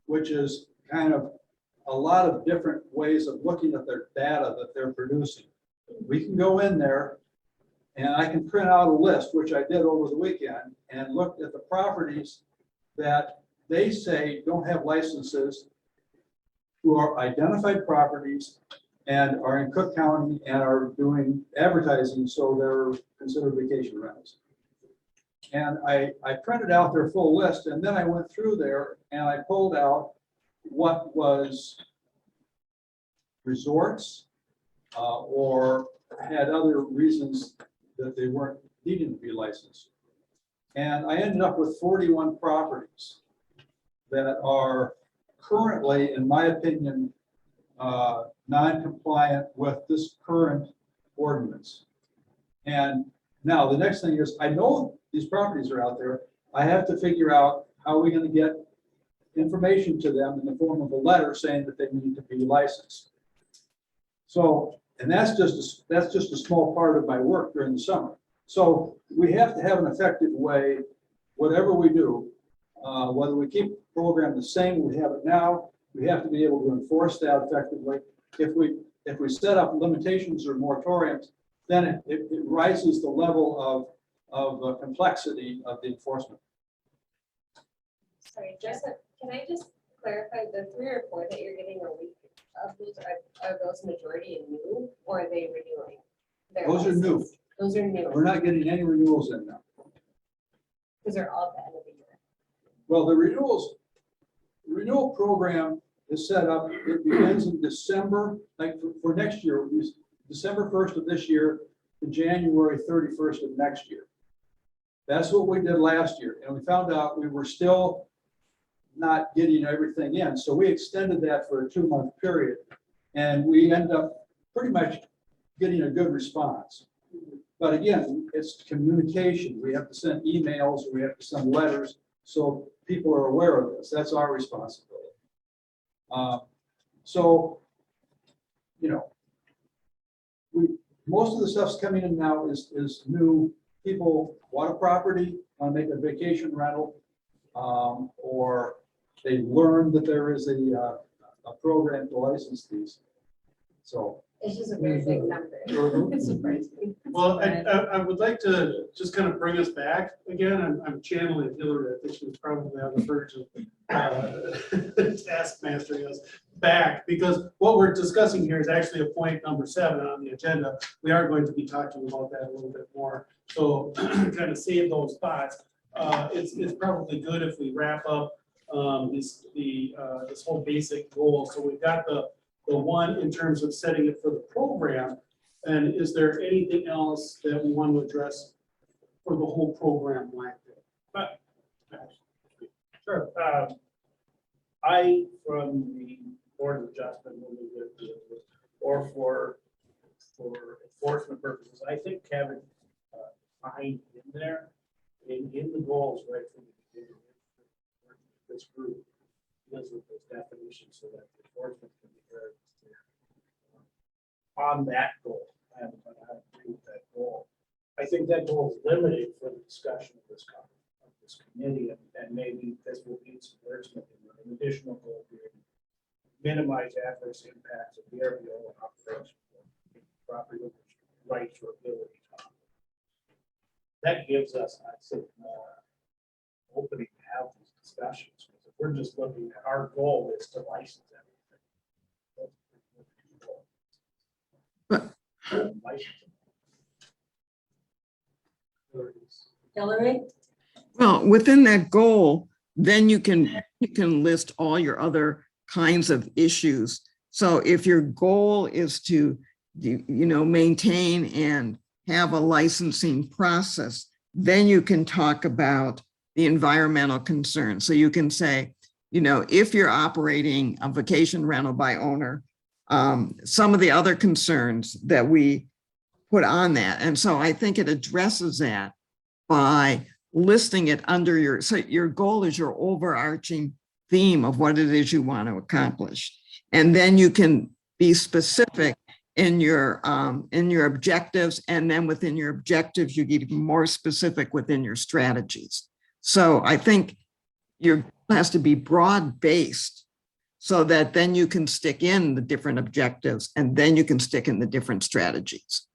which is kind of a lot of different ways of looking at their data that they're producing. We can go in there and I can print out a list, which I did over the weekend, and looked at the properties that they say don't have licenses, who are identified properties and are in Cook County and are doing advertising, so they're considered vacation rentals. And I printed out their full list, and then I went through there and I pulled out what was resorts or had other reasons that they weren't needing to be licensed. And I ended up with 41 properties that are currently, in my opinion, non-compliant with this current ordinance. And now the next thing is, I know these properties are out there. I have to figure out how we're going to get information to them in the form of a letter saying that they need to be licensed. So, and that's just a small part of my work during the summer. So we have to have an effective way, whatever we do, whether we keep the program the same we have it now, we have to be able to enforce that effectively. If we set up limitations or moratoriums, then it rises the level of complexity of the enforcement. Sorry, Jessica, can I just clarify, the 3 or 4 that you're getting a week of those, are those majority new or are they renewing? their Those are new. license? Those are new, We're not getting any renewals in now. because they're all at the end of the year. Well, the renewal program is set up, it begins in December, like for next year, it's December 1st of this year to January 31st of next year. That's what we did last year, and we found out we were still not getting everything in, so we extended that for a 2-month period, and we ended up pretty much getting a good response. But again, it's communication. We have to send emails, we have to send letters, so people are aware of this. That's our responsibility. So, you know, most of the stuff's coming in now is new people want a property, want to make a vacation rental, or they learned that there is a program to license these. So. It's just a very big number. It surprised me. Well, I would like to just kind of bring us back again. I'm channeling Hillary. I think she was probably on the verge of taskmastering us back, because what we're discussing here is actually a point number 7 on the agenda. We are going to be talking about that a little bit more. So kind of save those thoughts. It's probably good if we wrap up this whole basic goal. So we've got the one in terms of setting it for the program. And is there anything else that we want to address for the whole program like that? Sure. I, from the Board of Adjustment, or for enforcement purposes, I think having behind in there, in the goals, right from the beginning, this group deals with those definitions so that the enforcement can be very clear. On that goal, I agree with that goal. I think that goal is limited for the discussion of this committee, and maybe this will need some wordsmithing. An additional goal here: minimize adverse impacts of VRBO and operation property rights or ability. That gives us, I think, more opening to have these discussions. Because if we're just looking at our goal is to license everything. Hillary? Well, within that goal, then you can list all your other kinds of issues. So if your goal is to, maintain and have a licensing process, then you can talk about the environmental concerns. So you can say, if you're operating a vacation rental by owner, some of the other concerns that we put on that. And so I think it addresses that by listing it under so your goal is your overarching theme of what it is you want to accomplish. And then you can be specific in your objectives, and then within your objectives, you get even more specific within your strategies. So I think your goal has to be broad-based so that then you can stick in the different objectives, and then you can stick in the different strategies.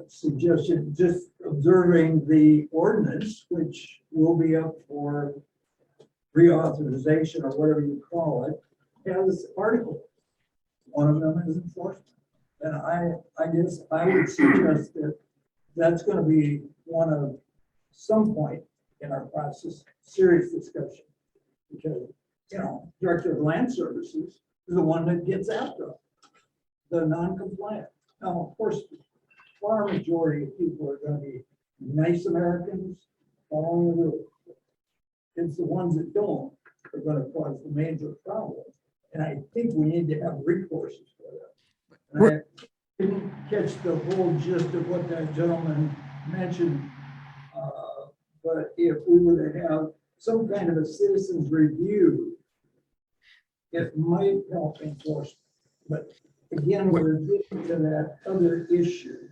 Suggestion, just observing the ordinance, which will be up for reauthorization or whatever you call it, has articles. One of them is enforcement. And I guess I would suggest that that's going to be one of some point in our process, serious discussion. Because, Director of Land Services is the one that gets after the non-compliant. Now, of course, the far majority of people are going to be nice Americans following the rules. It's the ones that don't are going to cause the major problem. And I think we need to have recourses for that. And I didn't catch the whole gist of what that gentleman mentioned. But if we were to have some kind of a citizen's review, it might help enforcement. But again, we're getting to that other issue.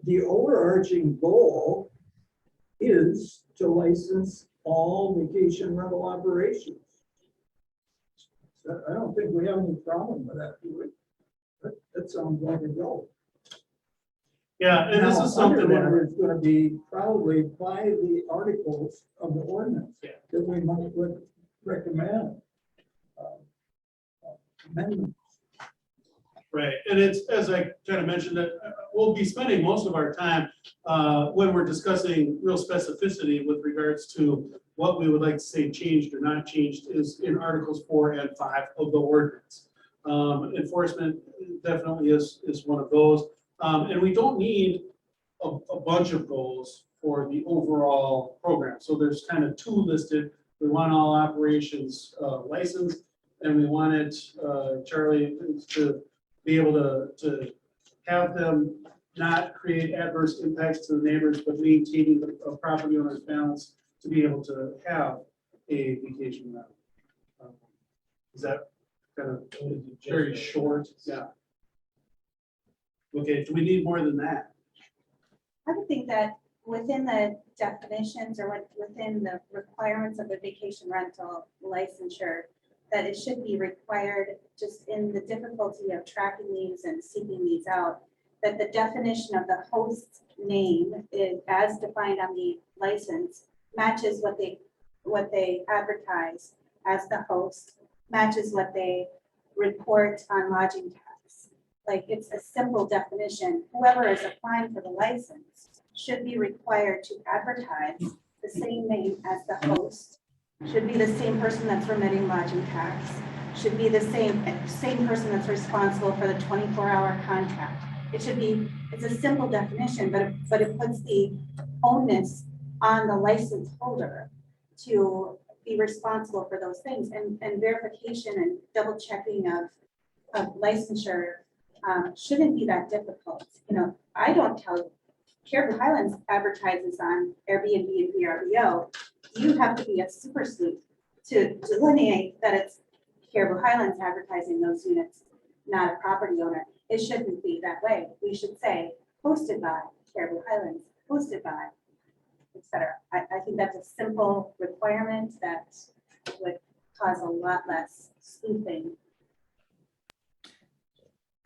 The overarching goal is to license all vacation rental operations. I don't think we have any problem with that, do we? That sounds like a goal. Yeah, and this Now, is something under that, that is gonna be probably by the articles of the ordinance. Yeah. That we would recommend. Amendment. right, and it's, as I kind of mentioned, that we'll be spending most of our time when we're discussing real specificity with regards to what we would like to say changed or not changed is in Articles 4 and 5 of the ordinance. Enforcement definitely is one of those. And we don't need a bunch of goals for the overall program. So there's kind of two listed. We want all operations licensed, and we wanted Charlie to be able to have them not create adverse impacts to the neighbors, but maintaining the property owner's balance to be able to have a vacation rental. Is that kind of very short? Yeah. Okay, do we need more than that? I would think that within the definitions or within the requirements of the vacation rental licensure, that it should be required just in the difficulty of tracking these and seeking these out, that the definition of the host name is as defined on the license matches what they advertise as the host, matches what they report on lodging tax. Like, it's a simple definition. Whoever is applying for the license should be required to advertise the same name as the host, should be the same person that's remitting lodging tax, should be the same person that's responsible for the 24-hour contract. It should be, it's a simple definition, but it puts the onus on the license holder to be responsible for those things, and verification and double checking of licensure shouldn't be that difficult. You know, I don't tell, Caribou Highlands advertises on Airbnb and VRBO. You have to be a super sleuth to delineate that it's Caribou Highlands advertising those units, not a property owner. It shouldn't be that way. We should say hosted by Caribou Highlands, hosted by, etc. I think that's a simple requirement that would cause a lot less sleuthing.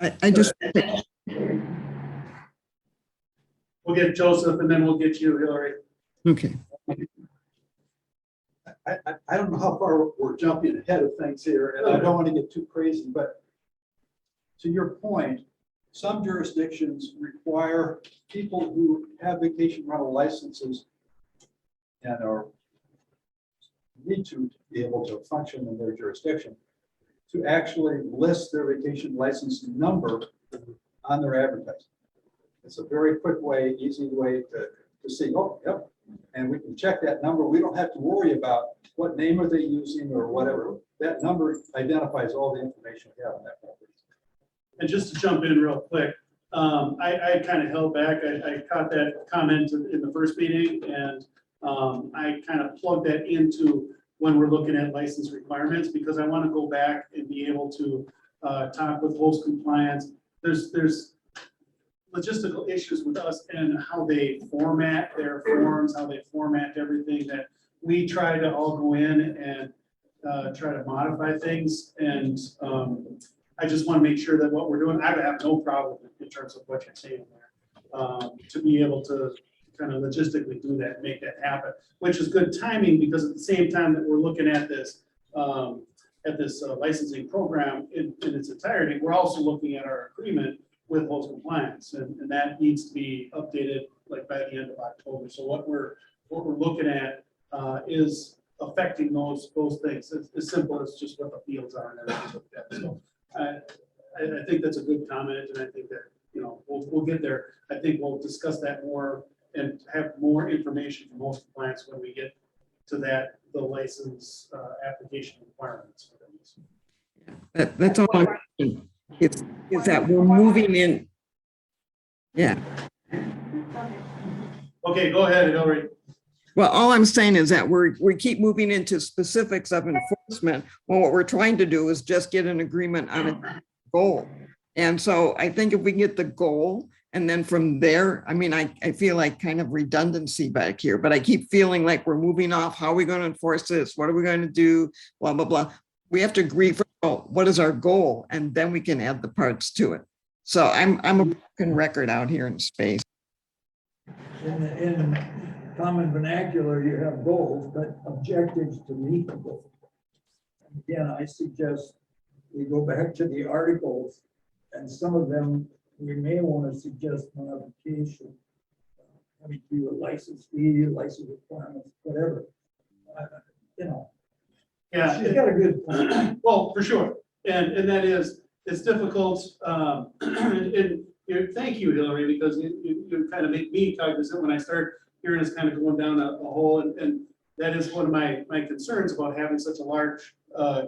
I just, We'll get Joseph and then we'll get you, Hillary. okay. I don't know how far we're jumping ahead of things here, and I don't want to get too crazy, but to your point, some jurisdictions require people who have vacation rental licenses and are need to be able to function in their jurisdiction to actually list their vacation license number on their advertising. It's a very quick way, easy way to see, oh, yep, and we can check that number. We don't have to worry about what name are they using or whatever. That number identifies all the information we have on that property. And just to jump in real quick, I kind of held back. I caught that comment in the first meeting, and I kind of plugged that into when we're looking at license requirements, because I want to go back and be able to talk with host compliance. There's logistical issues with us and how they format their forms, how they format everything, that we try to all go in and try to modify things. And I just want to make sure that what we're doing, I have no problem in terms of what you're saying there, to be able to kind of logistically do that, make that happen, which is good timing, because at the same time that we're looking at this licensing program in its entirety, we're also looking at our agreement with host compliance, and that needs to be updated like by the end of October. So what we're looking at is affecting those things. It's as simple as just what the fields are and everything like that. So I think that's a good comment, and I think that, you know, we'll get there. I think we'll discuss that more and have more information from host compliance when we get to that, the license application requirements. That's all I'm saying. It's that we're moving in. Yeah. Okay, go ahead, Hillary. Well, all I'm saying is that we keep moving into specifics of enforcement when what we're trying to do is just get an agreement on a goal. And so I think if we get the goal, and then from there, I mean, I feel like kind of redundancy back here, but I keep feeling like we're moving off. How are we going to enforce this? What are we going to do? Blah, blah, blah. We have to agree for what is our goal, and then we can add the parts to it. So I'm a broken record out here in space. In common vernacular, you have goals, but objectives to meet the goals. Again, I suggest we go back to the articles, and some of them, we may want to suggest modification. Having to do a license fee, license requirements, whatever. You know, Yeah, she's got a good point. well, for sure. And that is, it's difficult, thank you, Hillary, because you kind of make me cognizant when I start hearing us kind of going down a hole, and that is one of my concerns about having such a large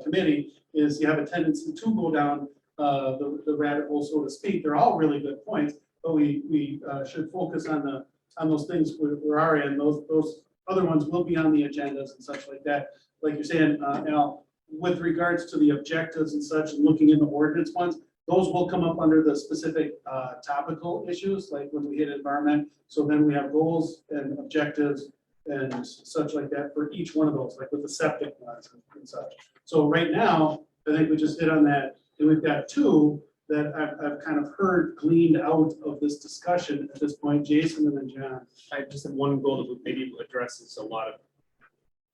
committee, is you have a tendency to go down the rabbit hole, so to speak. They're all really good points, but we should focus on those things where are in, those other ones will be on the agendas and such like that. Like you're saying, Al, with regards to the objectives and such, and looking in the ordinance ones, those will come up under the specific topical issues, like when we hit environment. So then we have goals and objectives and such like that for each one of those, like with the septic ones and such. So right now, I think we just hit on that, and we've got two that I've kind of heard gleaned out of this discussion at this point, Jason and then John. I just have one goal that maybe addresses a lot of,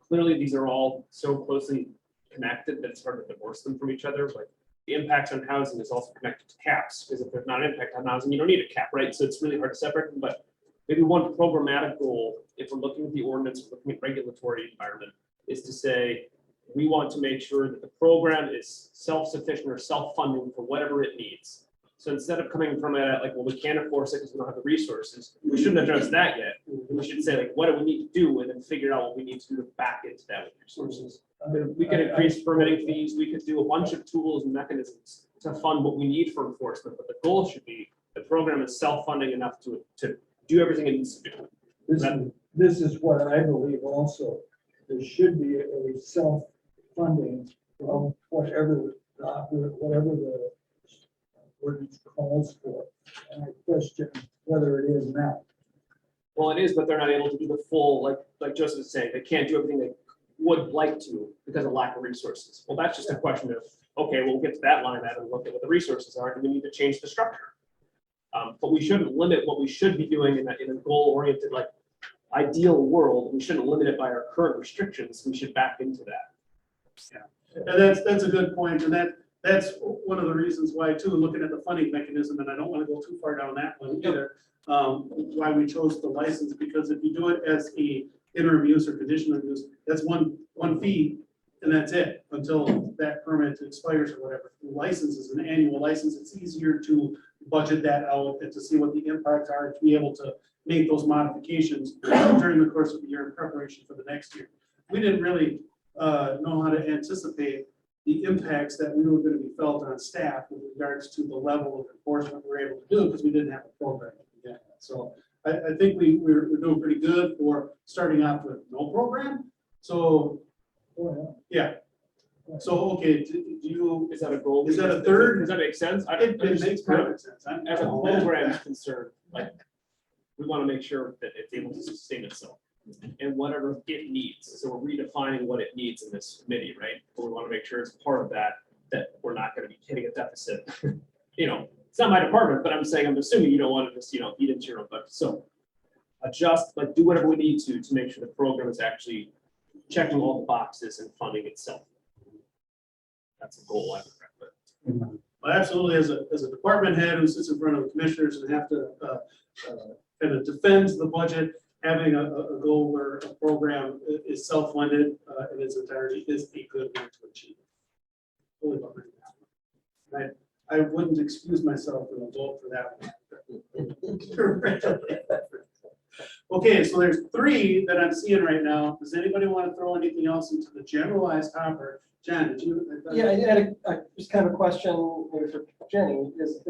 clearly these are all so closely connected that it's hard to divorce them from each other. Like the impacts on housing is also connected to caps, because if there's not an impact on housing, you don't need a cap, right? So it's really hard to separate them, but maybe one programmatic goal, if we're looking at the ordinance, we're looking at regulatory environment, is to say, we want to make sure that the program is self-sufficient or self-funding for whatever it needs. So instead of coming from it at like, well, we can't enforce it because we don't have the resources, we shouldn't address that yet. We should say like, what do we need to do, and then figure out what we need to do to back into that with resources. We could increase permitting fees, we could do a bunch of tools and mechanisms to fund what we need for enforcement, but the goal should be the program is self-funding enough to do everything it needs to do. This is what I believe also. There should be a self-funding of whatever the ordinance calls for. And I question whether it is now. Well, it is, but they're not able to do the full, like Joseph is saying, they can't do everything they would like to because of lack of resources. Well, that's just a question of, okay, we'll get to that line item and look at what the resources are, and we need to change the structure. But we shouldn't limit what we should be doing in a goal-oriented, like ideal world. We shouldn't limit it by our current restrictions. We should back into that. Yeah, and that's a good point, and that's one of the reasons why too, looking at the funding mechanism, and I don't want to go too far down that one either. Why we chose the license, because if you do it as a interim use or conditional use, that's one fee, and that's it until that permit expires or whatever. The license is an annual license. It's easier to budget that out and to see what the impacts are, to be able to make those modifications during the course of the year in preparation for the next year. We didn't really know how to anticipate the impacts that we were going to be felt on staff with regards to the level of enforcement we're able to do, because we didn't have a program to begin with. So I think we're doing pretty good for starting off with no program. So yeah. So okay, do you, Is that a goal? Is that a third? Does that make sense? It makes perfect sense. As a program is concerned, like, we want to make sure that it's able to sustain itself and whatever it needs. So we're redefining what it needs in this committee, right? But we want to make sure it's part of that we're not going to be hitting a deficit. It's not my department, but I'm assuming you don't want to just, eat into your own budget. So adjust, like do whatever we need to make sure the program is actually checking all the boxes and funding itself. That's a goal I would recommend. Well, absolutely, as a department head who sits in front of the commissioners and have to kind of defend the budget, having a goal where a program is self-funded in its entirety is a good way to achieve. Fully behind that. I wouldn't excuse myself from a vote for that one. Okay, so there's three that I'm seeing right now. Does anybody want to throw anything else into the generalized hopper? John, did you? Yeah, I had just kind of a question maybe for Jenny is,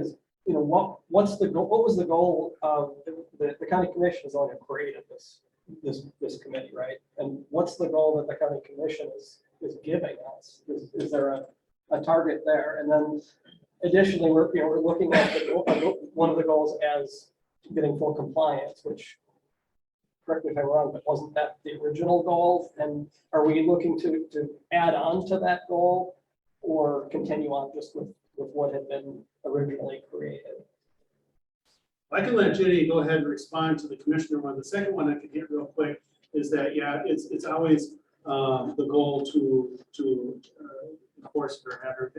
what's the goal? What was the goal of the county commission is only created this committee, right? And what's the goal that the county commission is giving us? Is there a target there? And then additionally, we're looking at one of the goals as getting full compliance, which, correct me if I'm wrong, but wasn't that the original goal? And are we looking to add on to that goal or continue on just with with what had been originally created. I can let Jenny go ahead and respond to the commissioner one. The second one I can hit real quick is that, yeah, it's always the goal to enforce or have her.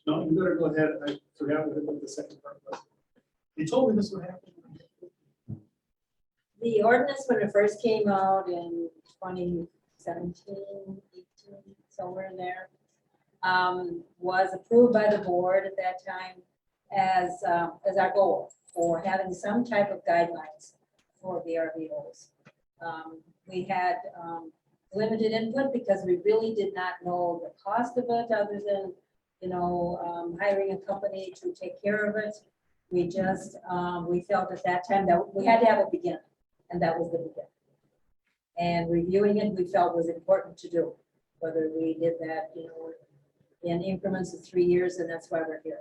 No, you better go ahead. I forgot what the second part was. You told me this would happen. The ordinance, when it first came out in 2017, 18, somewhere in there, was approved by the board at that time as our goal for having some type of guidelines for the RVOs. We had limited input because we really did not know the cost of it other than, hiring a company to take care of it. We just, we felt at that time that we had to have a beginning, and that was the beginning. And reviewing it, we felt was important to do, whether we did that, in increments of 3 years, and that's why we're here.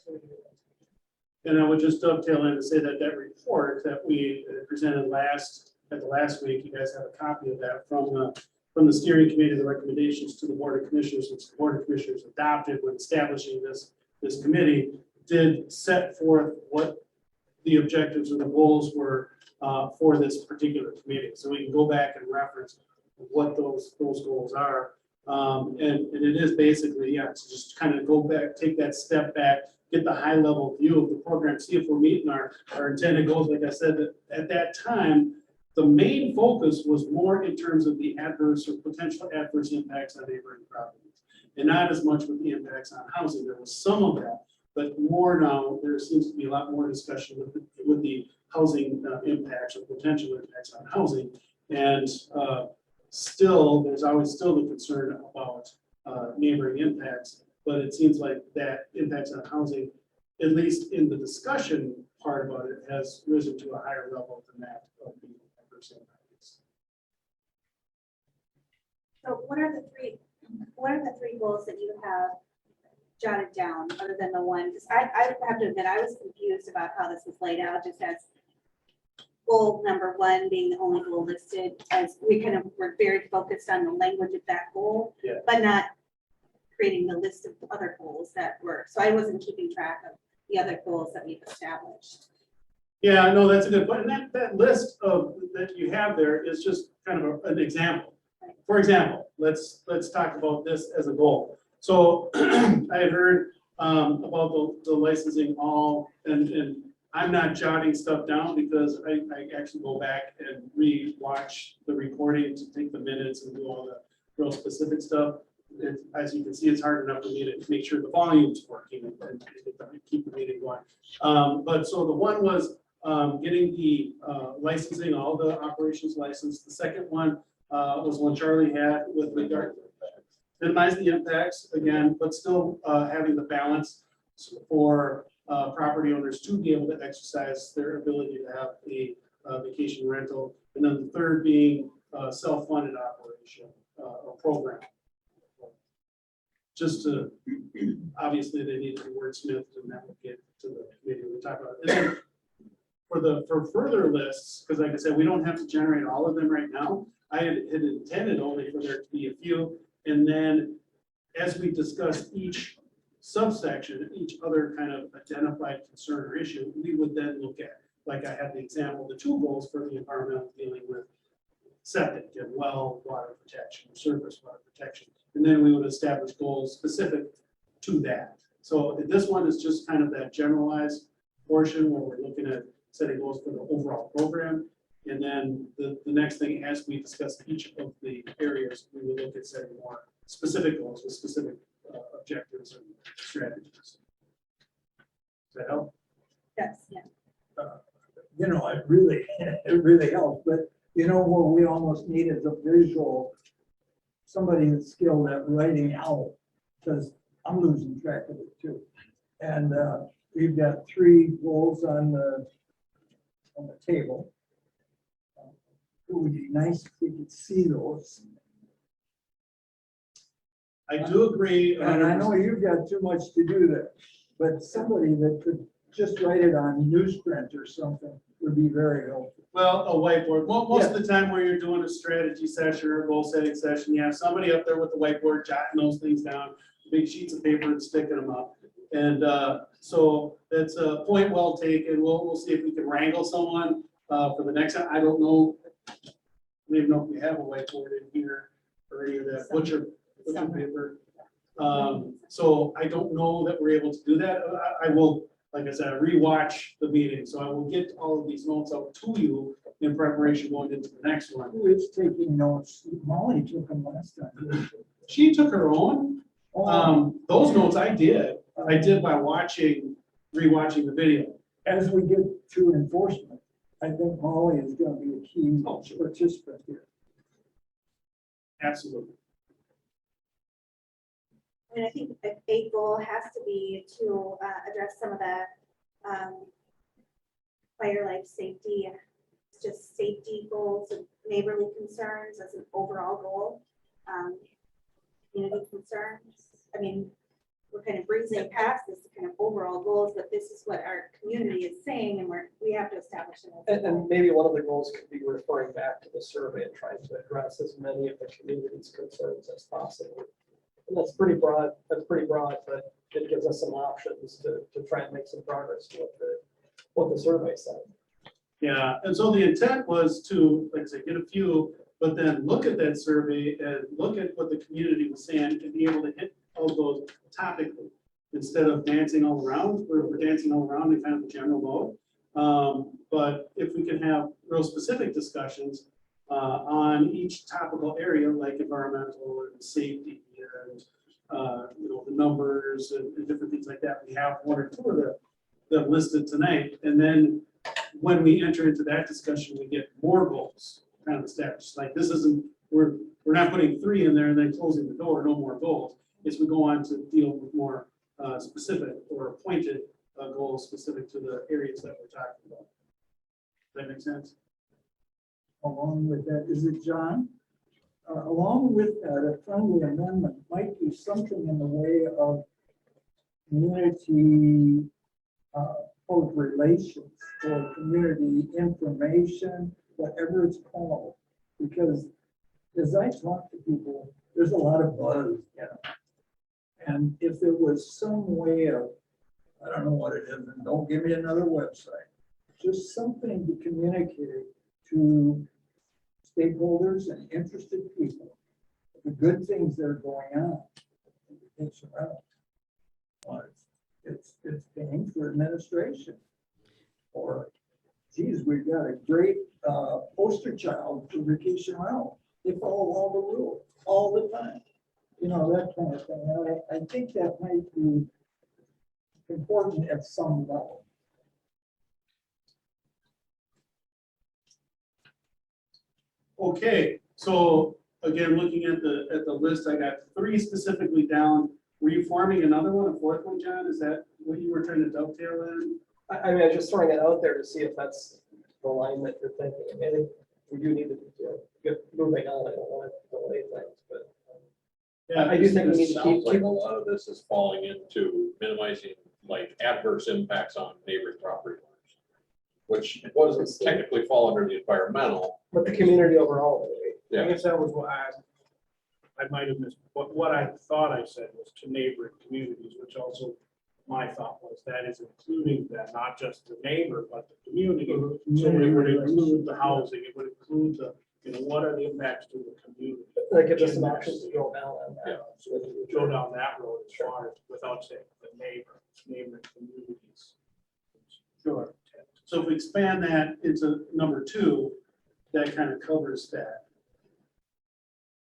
To review it. And I would just dovetail in to say that that report that we presented at the last week, you guys have a copy of that from the steering committee, the recommendations to the board of commissioners, which the board of commissioners adopted when establishing this committee, did set forth what the objectives and the goals were for this particular committee. So we can go back and reference what those goals are. And it is basically, yeah, to just kind of go back, take that step back, get the high level view of the program, see if we're meeting our intended goals. Like I said, at that time, the main focus was more in terms of the adverse or potential adverse impacts on neighboring properties, and not as much with the impacts on housing. There was some of that, but more now, there seems to be a lot more discussion with the housing impacts or potential impacts on housing. And still, there's always still the concern about neighboring impacts, but it seems like that impacts on housing, at least in the discussion part about it, has risen to a higher level than that of the adverse impacts. So what are the three goals that you have jotted down other than the one? Because I have to admit, I was confused about how this was laid out, just as goal number one being the only goal listed, as we kind of were very focused on the language of that goal, Yeah. but not creating the list of other goals that were. So I wasn't keeping track of the other goals that we've established. Yeah, I know that's a good point. And that list of that you have there is just kind of an example. For example, let's talk about this as a goal. So I had heard about the licensing all, and I'm not jotting stuff down because I actually go back and re-watch the recording to take the minutes and do all the real specific stuff. As you can see, it's hard enough for me to make sure the volume's working and keep the meeting going. But so the one was getting the licensing, all the operations license. The second one was one Charlie had with regard to minimize the impacts again, but still having the balance for property owners to be able to exercise their ability to have a vacation rental. And then the third being self-funded operation or program. Just to, obviously they need to be wordsmithed and that would get to the committee we talk about it. And then for further lists, because like I said, we don't have to generate all of them right now. I had intended only for there to be a few. And then as we discuss each subsection, each other kind of identified concern or issue, we would then look at, like I had the example, the two goals for the environmental dealing with septic and well water protection, surface water protection. And then we would establish goals specific to that. So this one is just kind of that generalized portion where we're looking at setting goals for the overall program. And then the next thing, as we discuss each of the areas, we will look at setting more specific goals with specific objectives and strategies. Does that help? Yes, yeah. It really helps, but what we almost need is a visual, somebody that's skilled at writing out, because I'm losing track of it too. And we've got 3 goals on the table. It would be nice if we could see those. I do agree. And I know you've got too much to do there, but somebody that could just write it on newsprint or something would be very helpful. Well, a whiteboard. Most of the time where you're doing a strategy session or a goal setting session, you have somebody up there with the whiteboard jotting those things down, big sheets of paper and sticking them up. And so that's a point well taken. We'll see if we can wrangle someone for the next, I don't know. I don't even know if we have a whiteboard in here or any of that butcher paper. So I don't know that we're able to do that. I will, like I said, rewatch the meeting. So I will get all of these notes out to you in preparation going into the next one. Who is taking notes? Molly took them last time. She took her own. Those notes I did by rewatching the video. As we get to enforcement, I think Molly is going to be a key participant here. Absolutely. And I think a goal has to be to address some of the fire life safety, just safety goals and neighborly concerns as an overall goal. Community concerns. I mean, we're kind of breezing past this kind of overall goals, but this is what our community is saying, and we have to establish them. And maybe one of the goals could be referring back to the survey and trying to address as many of the community's concerns as possible. And that's pretty broad, but it gives us some options to try and make some progress with what the survey said. Yeah, and so the intent was to, like I said, get a few, but then look at that survey and look at what the community was saying and be able to hit all those topically instead of dancing all around. We're dancing all around in kind of a general mode. But if we can have real specific discussions on each topical area, like environmental and safety and the numbers and different things like that, we have one or two of them listed tonight. And then when we enter into that discussion, we get more goals kind of established. Like this isn't, we're not putting 3 in there and then closing the door, no more goals. It's we go on to deal with more specific or pointed goals specific to the areas that we're talking about. Does that make sense? Along with that, is it John? Along with that, a friendly amendment might be something in the way of community code relations or community information, whatever it's called. Because as I talk to people, there's a lot of buzz, and if there was some way of, I don't know what it is, and don't give me another website, just something to communicate to stakeholders and interested people, the good things that are going on. It's around. It's paying for administration. Or, geez, we've got a great poster child for vacation rental. They follow all the rules all the time. That kind of thing. I think that might be important at some level. Okay, so again, looking at the list, I got 3 specifically down. Were you forming another one, a 4th one, John? Is that what you were trying to dovetail in? I mean, I'm just throwing it out there to see if that's the line that you're thinking. I mean, I think we do need to get moving on. I don't want to delay things, but Yeah, I do think we need to Sounds like keep. a lot of this is falling into minimizing like adverse impacts on neighboring property owners, which doesn't technically fall under the environmental. But the community overall. Yeah. I guess that was what I might have missed. What I thought I said was to neighboring communities, which also my thought was that is including that, not just the neighbor, but the community. So it would include the housing, it would include the, what are the impacts to the community? That gives us some options to go down on that. Yeah. So we can Go down that road as far as without saying the neighboring communities. Sure. So if we expand that into number 2, that kind of covers that.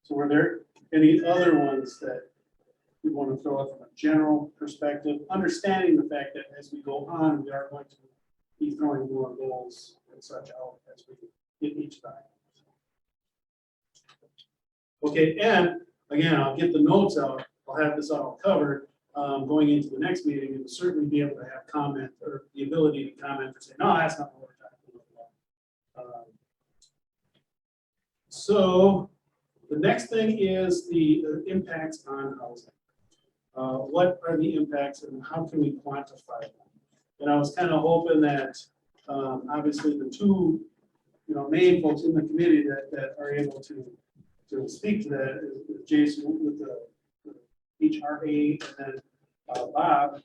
So were there any other ones that we want to throw out from a general perspective, understanding the fact that as we go on, we are going to be throwing more goals and such out as we get each time. Okay, and again, I'll get the notes out. I'll have this all covered going into the next meeting, and we'll certainly be able to have comment or the ability to comment or say, no, that's not what we're talking about. So the next thing is the impacts on housing. What are the impacts and how can we quantify them? And I was kind of hoping that obviously the 2 main folks in the committee that are able to speak to that is Jason with the HRA and then Bob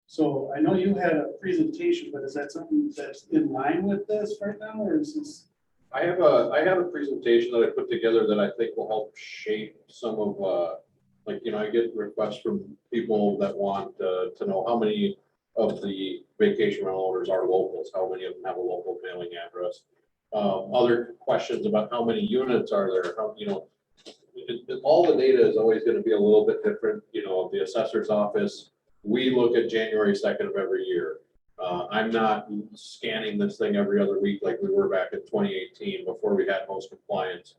So I know you had a presentation, but is that something that's in line with this right now, or is this? I have a presentation that I put together that I think will help shape some of, like, I get requests from people that want to know how many of the vacation rental owners are locals, how many of them have a local mailing address. Other questions about how many units are there, how, all the data is always going to be a little bit different. The assessor's office, we look at January 2nd of every year. I'm not scanning this thing every other week like we were back in 2018 before we had host compliance.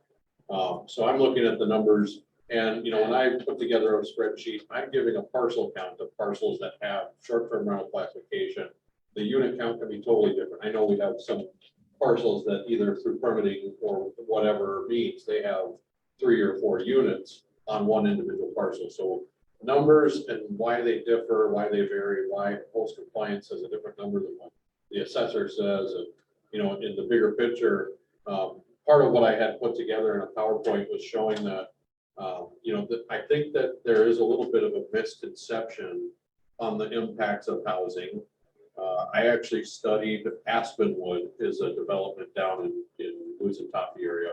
So I'm looking at the numbers, and when I put together a spreadsheet, I'm giving a parcel count of parcels that have short-term rental classification. The unit count can be totally different. I know we have some parcels that either through permitting or whatever means, they have 3 or 4 units on one individual parcel. So numbers and why they differ, why they vary, why host compliance has a different number than what the assessor says, and in the bigger picture, part of what I had put together in a PowerPoint was showing that that I think that there is a little bit of a misconception on the impacts of housing. I actually studied Aspenwood, is a development down in Lusitania area,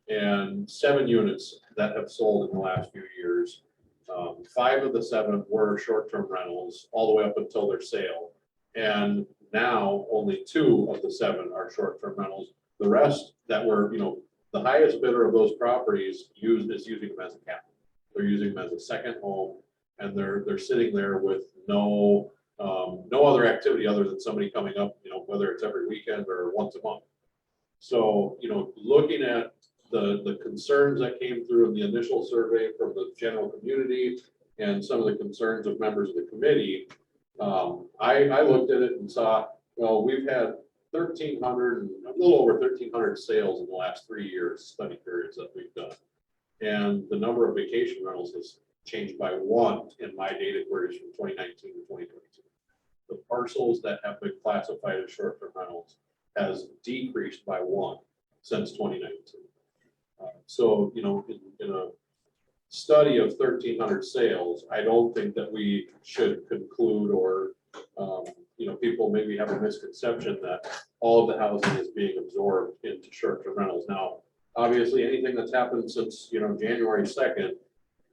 and 7 units that have sold in the last few years. 5 of the 7 were short-term rentals all the way up until their sale. And now only 2 of the 7 are short-term rentals. The rest that were, the highest bidder of those properties is using them as a capital. They're using them as a second home, and they're sitting there with no other activity other than somebody coming up, whether it's every weekend or once a month. So, looking at the concerns that came through in the initial survey from the general community and some of the concerns of members of the committee, I looked at it and saw, well, we've had 1,300, a little over 1,300 sales in the last 3 years, study periods that we've done. And the number of vacation rentals has changed by 1 in my data queries from 2019 to 2022. The parcels that have been classified as short-term rentals has decreased by 1 since 2019. So, in a study of 1,300 sales, I don't think that we should conclude or, people maybe have a misconception that all of the housing is being absorbed into short-term rentals. Now, obviously, anything that's happened since, January 2nd,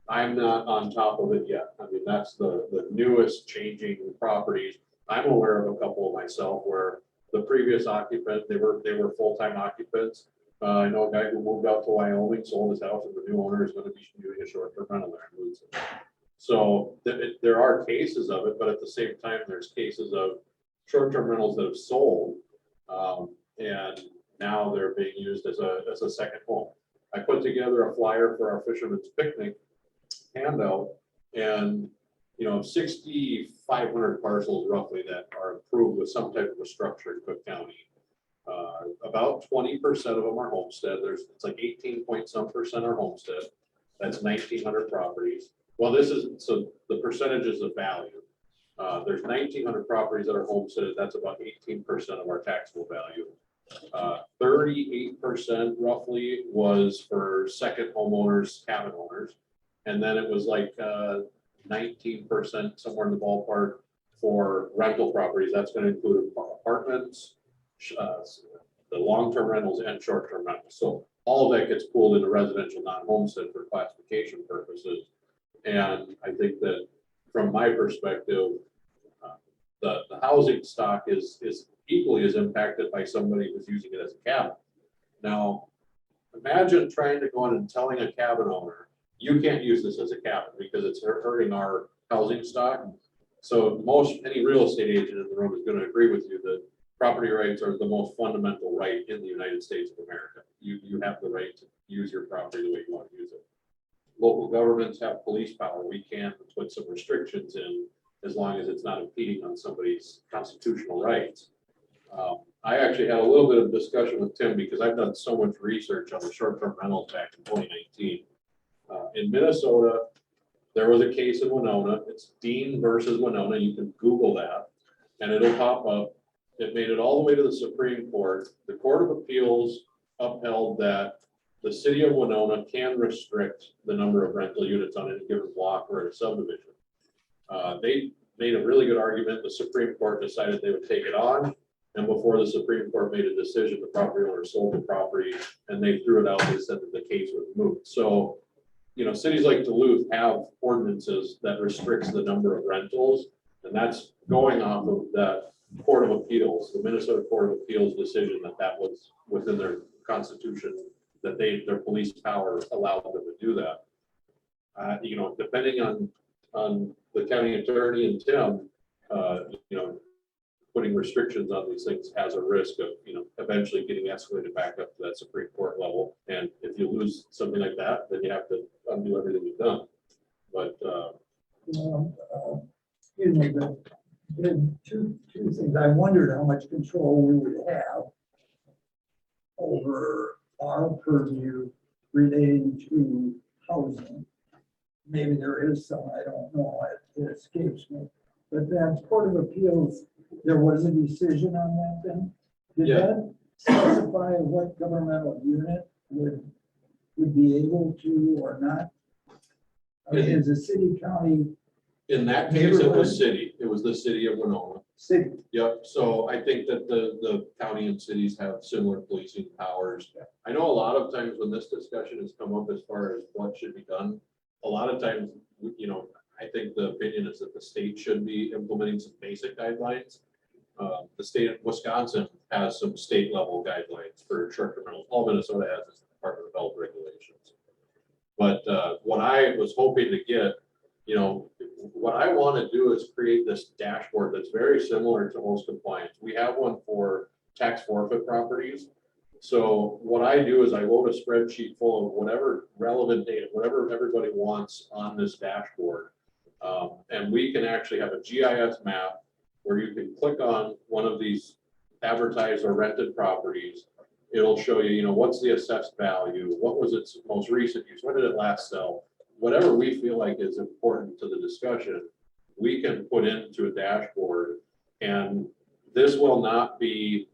I'm not on top of it yet. I mean, that's the newest changing properties. I'm aware of a couple of myself where the previous occupant, they were full-time occupants. I know a guy who moved out to Wyoming, sold his house, and the new owner is going to be doing a short-term rental there in Woodson. So there are cases of it, but at the same time, there's cases of short-term rentals that have sold, and now they're being used as a second home. I put together a flyer for our Fisherman's Picnic handout, and 6,500 parcels roughly that are approved with some type of a structure in Cook County. About 20% of them are homestead. It's like 18 point some percent are homestead. That's 1,900 properties. Well, so the percentages of value. There's 1,900 properties that are homesteaded. That's about 18% of our taxable value. 38% roughly was for second homeowners, cabin owners. And then it was like 19% somewhere in the ballpark for rental properties. That's going to include apartments, the long-term rentals and short-term rentals. So all of that gets pulled into residential non-homestead for classification purposes. And I think that from my perspective, the housing stock is equally as impacted by somebody who's using it as a cabin. Now, imagine trying to go in and telling a cabin owner, you can't use this as a cabin because it's hurting our housing stock. So any real estate agent in the room is going to agree with you that property rights are the most fundamental right in the United States of America. You have the right to use your property the way you want to use it. Local governments have police power. We can put some restrictions in as long as it's not impeding on somebody's constitutional rights. I actually had a little bit of discussion with Tim because I've done so much research on the short-term rentals back in 2019. In Minnesota, there was a case in Winona. It's Dean versus Winona. You can Google that and it'll pop up. It made it all the way to the Supreme Court. The Court of Appeals upheld that the city of Winona can restrict the number of rental units on any given block or a subdivision. made a really good argument. The Supreme Court decided they would take it on. And before the Supreme Court made a decision, the property owner sold the property and they threw it out. They said that the case was moved. So, you know, cities like Duluth have ordinances that restricts the number of rentals. And that's going off of that Court of Appeals, the Minnesota Court of Appeals decision that was within their constitution, that their police power allowed them to do that. You know, depending on the county attorney and Tim, you know, putting restrictions on these things has a risk of, you know, eventually getting escalated back up to that Supreme Court level. And if you lose something like that, then you have to undo everything you've done. But Excuse me, but then two things. I wondered how much control we would have over our purview relating to housing. Maybe there is some, I don't know, it escapes me. But then Court of Appeals, there was a decision on that then? Did Yeah. that specify what governmental unit would be able to or not? I mean, is the city, county, in that case, it was city. It was the city of Winona. city? Yep, so I think that the county and cities have similar policing powers. I know a lot of times when this discussion has come up as far as what should be done, a lot of times, you know, I think the opinion is that the state should be implementing some basic guidelines. The state of Wisconsin has some state level guidelines for short-term rentals. All Minnesota has is the Department of Health regulations. But what I was hoping to get, you know, what I want to do is create this dashboard that's very similar to host compliance. We have one for tax forfeit properties. So what I do is I load a spreadsheet full of whatever relevant data, whatever everybody wants on this dashboard. And we can actually have a GIS map where you can click on one of these advertised or rented properties. It'll show you, you know, what's the assessed value? What was its most recent use? When did it last sell? Whatever we feel like is important to the discussion, we can put into a dashboard. And this will not be,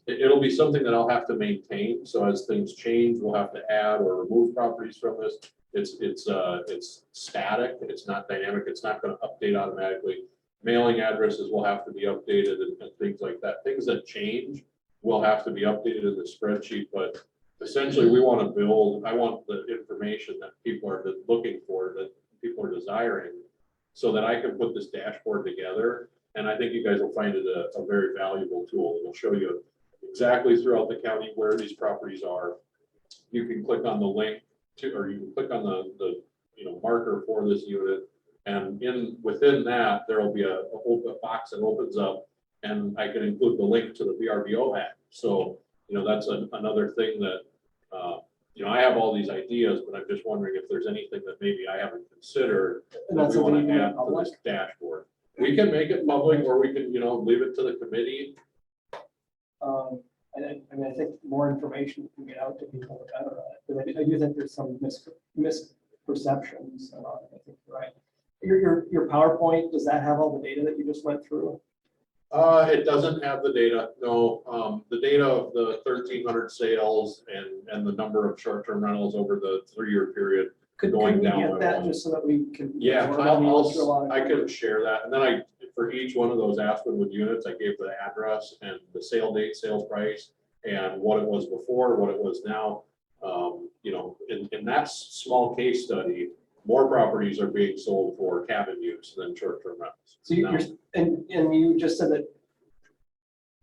it'll be something that I'll have to maintain. So as things change, we'll have to add or remove properties from this. It's static. It's not dynamic. It's not going to update automatically. Mailing addresses will have to be updated and things like that. Things that change will have to be updated in the spreadsheet. But essentially, we want to build. I want the information that people are looking for, that people are desiring, so that I can put this dashboard together. And I think you guys will find it a very valuable tool. It'll show you exactly throughout the county where these properties are. You can click on the link to, or you can click on the you know, marker for this unit, and within that there will be a box that opens up, and I can include the link to the VRBO app. So you know, that's another thing that you know, I have all these ideas, but I'm just wondering if there's anything that maybe I haven't considered that we want to add to this dashboard. We can make it public, or we can, you know, leave it to the committee. I mean, I think more information can get out to people, the better at it. But I do think there's some misperceptions about it. I think you're right. Your PowerPoint, does that have all the data that you just went through? It doesn't have the data. No, the data of the 1,300 sales and the number of short-term rentals over the 3-year period. Could we get that just so that we can? Yeah, I could share that. And then for each one of those Aspenwood units, I gave the address and the sale date, sales price, and what it was before, what it was now. You know, in that small case study, more properties are being sold for cabin use than short-term rentals. So and you just said that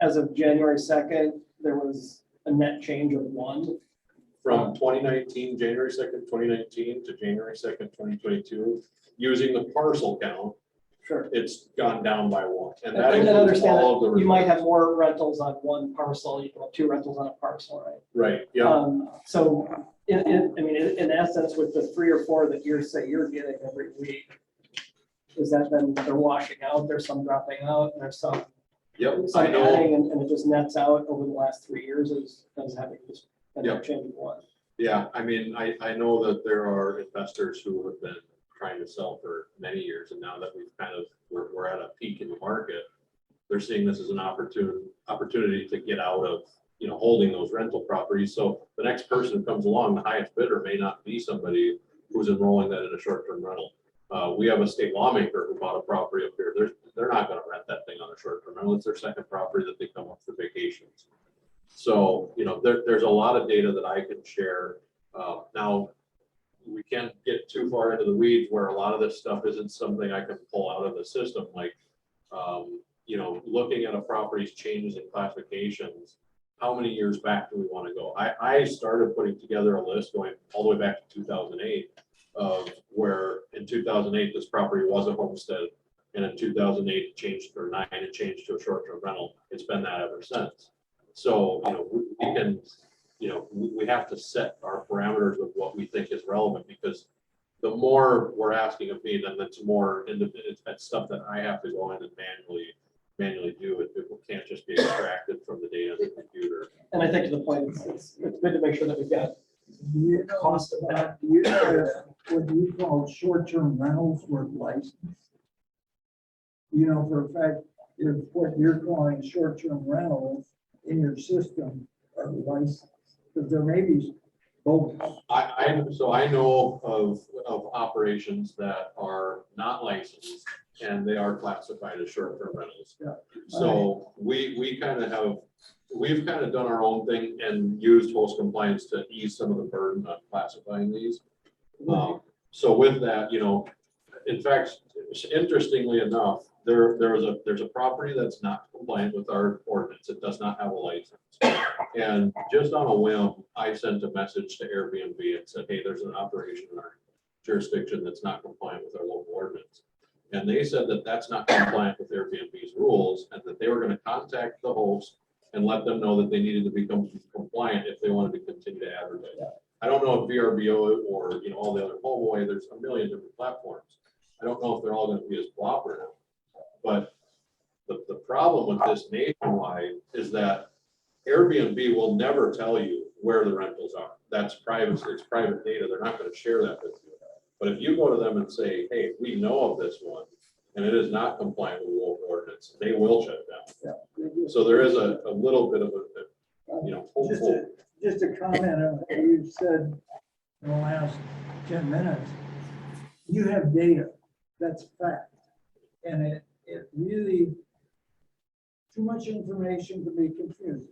as of January 2nd, there was a net change of 1. From 2019, January 2nd, 2019 to January 2nd, 2022, using the parcel count, Sure. it's gone down by 1. And I that includes understand all of the you might have more rentals on one parcel, you can have 2 rentals on a parcel, right? Right, yeah. So I mean, in essence, with the 3 or 4 that you're getting every week, is that then they're washing out, there's some dropping out, and there's some I know. adding, and it just nets out over the last 3 years as having just a Yep. change of 1. Yeah, I mean, I know that there are investors who have been trying to sell for many years, and now that we've we're at a peak in the market, they're seeing this as an opportunity to get out of, you know, holding those rental properties. So the next person who comes along, the highest bidder may not be somebody who's enrolling that in a short-term rental. We have a state lawmaker who bought a property up here. They're not gonna rent that thing on a short-term rental. It's their second property that they come up for vacations. So, there's a lot of data that I can share. Now, we can't get too far into the weeds where a lot of this stuff isn't something I can pull out of the system, like, looking at a property's changes in classifications. How many years back do we want to go? I started putting together a list going all the way back to 2008 of where in 2008, this property was a homestead. And in 2008, it changed, or 9, it changed to a short-term rental. It's been that ever since. So, we can, we have to set our parameters of what we think is relevant, because the more we're asking of me, then it's more it's stuff that I have to go in and manually do. It can't just be extracted from the data in the computer. And I think to the point, it's good to make sure that we've got You know, cost of that. you know, what you call short-term rentals were licensed. For a fact, if what you're calling short-term rentals in your system are licensed, because there may be both. So I know of operations that are not licensed and they are classified as short-term rentals. Yeah. So we've kind of done our own thing and used host compliance to ease some of the burden on classifying these. So with that, in fact, interestingly enough, there's a property that's not compliant with our ordinance. It does not have a license. And just on a whim, I sent a message to Airbnb and said, hey, there's an operation in our jurisdiction that's not compliant with our local ordinance. And they said that that's not compliant with Airbnb's rules, and that they were going to contact the host and let them know that they needed to become compliant if they wanted to continue to advertise. I don't know if VRBO or all the other HomeAway, there's a million different platforms. I don't know if they're all going to be as cooperative. But the problem with this nationwide is that Airbnb will never tell you where the rentals are. That's private, it's private data. They're not going to share that with you. But if you go to them and say, hey, we know of this one and it is not compliant with local ordinance, they will shut it down. Yeah. So there is a little bit of a hopeful. Just a comment on what you said in the last 10 minutes. You have data, that's fact. And it really, too much information can be confusing.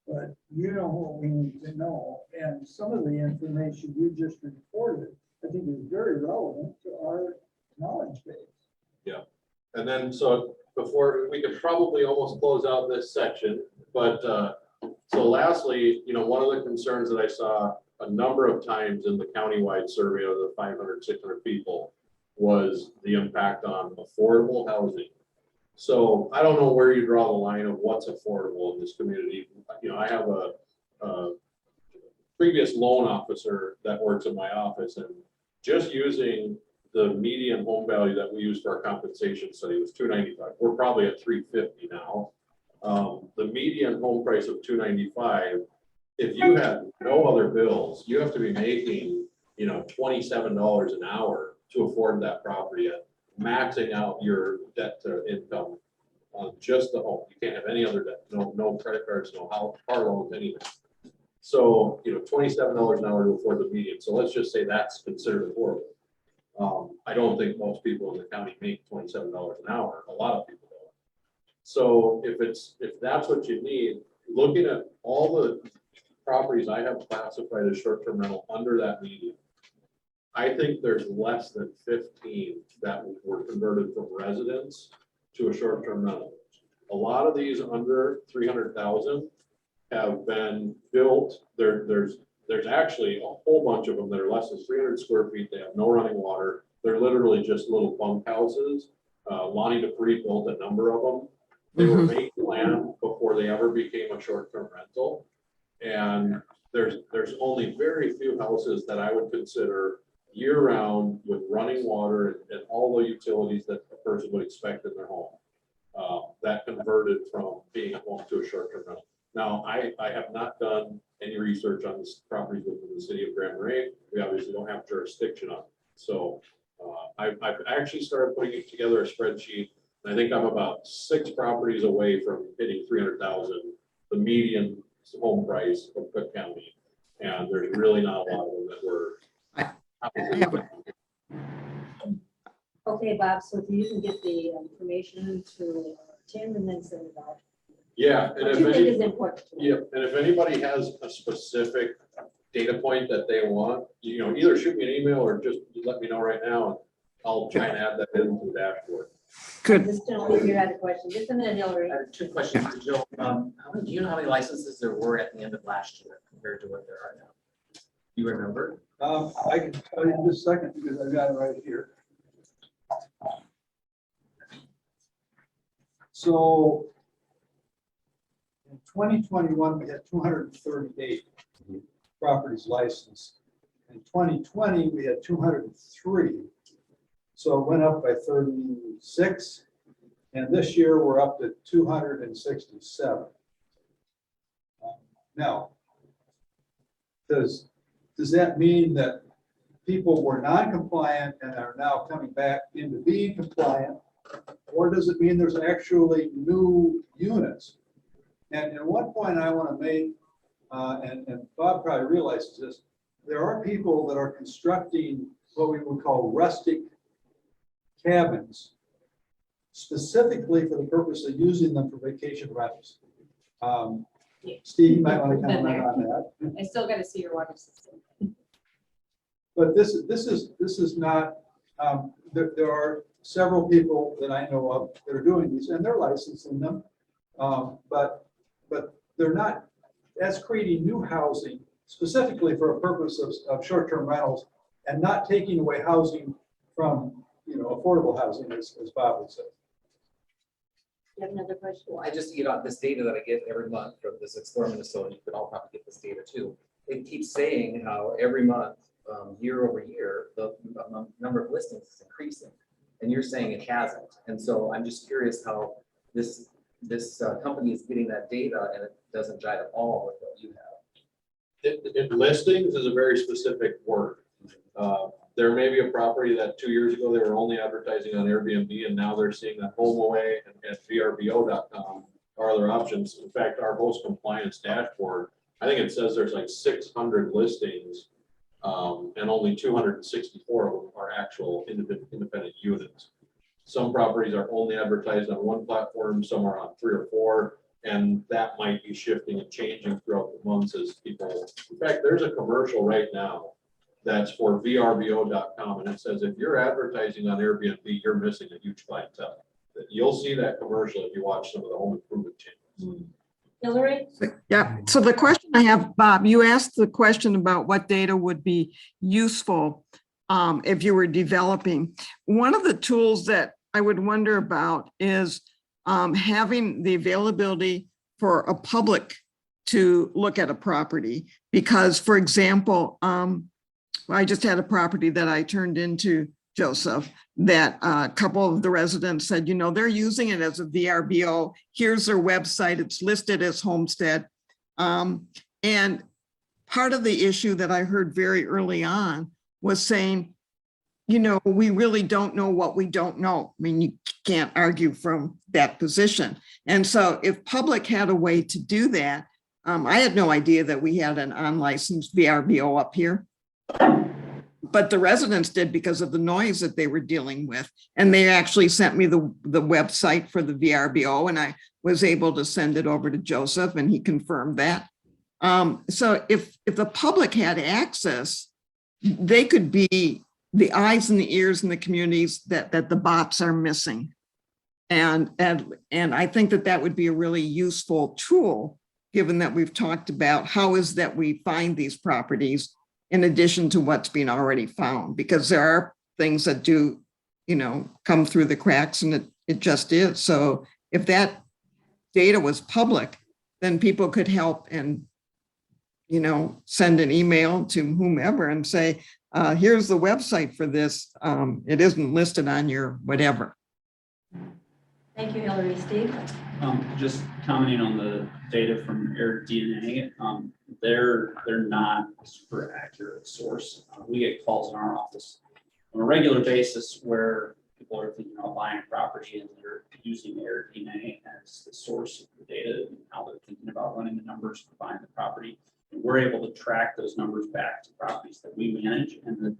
But you know what we need to know. And some of the information you just reported, I think is very relevant to our knowledge base. Yeah. And then, so before we could probably almost close out this section, but so lastly, one of the concerns that I saw a number of times in the countywide survey of the 500, 600 people was the impact on affordable housing. So I don't know where you draw the line of what's affordable in this community. I have a previous loan officer that works in my office, and just using the median home value that we used for our compensation study was $295. We're probably at $350 now. The median home price of $295, if you had no other bills, you have to be making, $27 an hour to afford that property at maxing out your debt to income on just the home. You can't have any other debt, no credit cards, no car loans, anything. So, $27 an hour to afford the median. So let's just say that's considered affordable. I don't think most people in the county make $27 an hour. A lot of people don't. So if that's what you need, looking at all the properties I have classified as short-term rental under that median, I think there's less than 15 that were converted from residence to a short-term rental. A lot of these under 300,000 have been built. There's actually a whole bunch of them that are less than 300 square feet. They have no running water. They're literally just little bunk houses. Lonnie DePree built a number of them. They were vacant land before they ever became a short-term rental. And there's only very few houses that I would consider year-round with running water and all the utilities that a person would expect in their home. That converted from being a home to a short-term rental. Now, I have not done any research on this properties within the city of Grand Marais. We obviously don't have jurisdiction on it. So I've actually started putting together a spreadsheet. And I think I'm about 6 properties away from hitting 300,000, the median home price of Cook County. And there's really not a lot of them that were. Okay, Bob, so if you can get the information to Tim and then send it out. Yeah, and What if you think any, is important. to yeah, them. and if anybody has a specific data point that they want, you know, either shoot me an email or just let me know right now, and I'll try and add that into the dashboard. Good. This gentleman here had a question. Just a minute, Hillary. I have two questions for Jill. Do you know how many licenses there were at the end of last year compared to what there are now? You remember? I can tell you in just a second because I've got it right here. So in 2021, we had 238 properties licensed. In 2020, we had 203. So it went up by 36. And this year, we're up to 267. Now, does that mean that people were non-compliant and are now coming back into being compliant? Or does it mean there's actually new units? And at one point I want to make, and Bob probably realizes this, there are people that are constructing what we would call rustic cabins, specifically for the purpose of using them for vacation rentals. Steve, you might want to comment on that. I still gotta see your water system. But this is not, there are several people that I know of that are doing these and they're licensing them. But they're not, that's creating new housing specifically for a purpose of short-term rentals and not taking away housing from, you know, affordable housing as Bob would say. You have another question? Well, I just, you know, this data that I get every month from this Explore Minnesota, you could all probably get this data too. It keeps saying how every month, year over year, the number of listings is increasing. And you're saying it hasn't. And so I'm just curious how this company is getting that data and it doesn't jive at all with what you have. Listings is a very specific word. There may be a property that 2 years ago, they were only advertising on Airbnb and now they're seeing that HomeAway and VRBO.com are other options. In fact, our host compliance dashboard, I think it says there's like 600 listings and only 264 of them are actual independent units. Some properties are only advertised on one platform, some are on 3 or 4, and that might be shifting and changing throughout the months as people, in fact, there's a commercial right now that's for VRBO.com, and it says if you're advertising on Airbnb, you're missing a huge clientele. You'll see that commercial if you watch some of the home improvement channels. Hillary? Yeah, so the question I have, Bob, you asked the question about what data would be useful if you were developing. One of the tools that I would wonder about is having the availability for a public to look at a property. Because, for example, I just had a property that I turned into, Joseph, that a couple of the residents said, you know, they're using it as a VRBO. Here's their website. It's listed as homestead. And part of the issue that I heard very early on was saying, you know, we really don't know what we don't know. I mean, you can't argue from that position. And so if public had a way to do that, I had no idea that we had an unlicensed VRBO up here. But the residents did because of the noise that they were dealing with. And they actually sent me the website for the VRBO, and I was able to send it over to Joseph and he confirmed that. So if the public had access, they could be the eyes and the ears in the communities that the bots are missing. And I think that would be a really useful tool, given that we've talked about how is that we find these properties in addition to what's being already found, because there are things that do, you know, come through the cracks, and it just is. So if that data was public, then people could help and, you know, send an email to whomever and say, here's the website for this. It isn't listed on your whatever. Thank you, Hillary. Steve? Just commenting on the data from AirDNA, they're not a super accurate source. We get calls in our office on a regular basis where people are thinking about buying a property and they're using AirDNA as the source of the data and how they're thinking about running the numbers for buying the property. And we're able to track those numbers back to properties that we manage, and the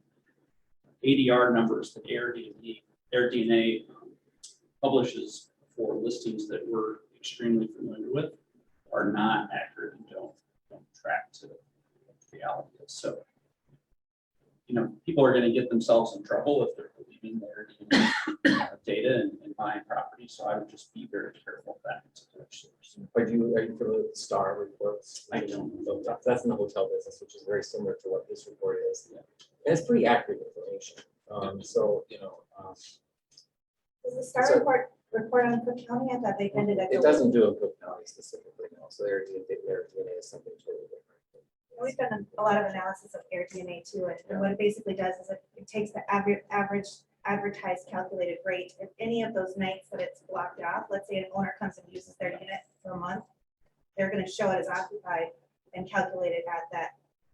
ADR numbers that AirDNA AirDNA publishes for listings that we're extremely familiar with are not accurate and don't track to reality. So, you know, people are going to get themselves in trouble if they're believing their data and buying property. So I would just be very careful of that particular source. Are you familiar with STAR reports? I don't. So that's in the hotel business, which is very similar to what this report is. And it's pretty accurate information. So, you know. Does the STAR report on Cook County? I thought they ended up. It doesn't do a Cook County specifically, no. So their DNA is something totally different. We've done a lot of analysis of AirDNA too, and what it basically does is it takes the average advertised calculated rate. If any of those nights that it's blocked off, let's say an owner comes and uses their unit for a month, they're going to show it as occupied and calculate it at that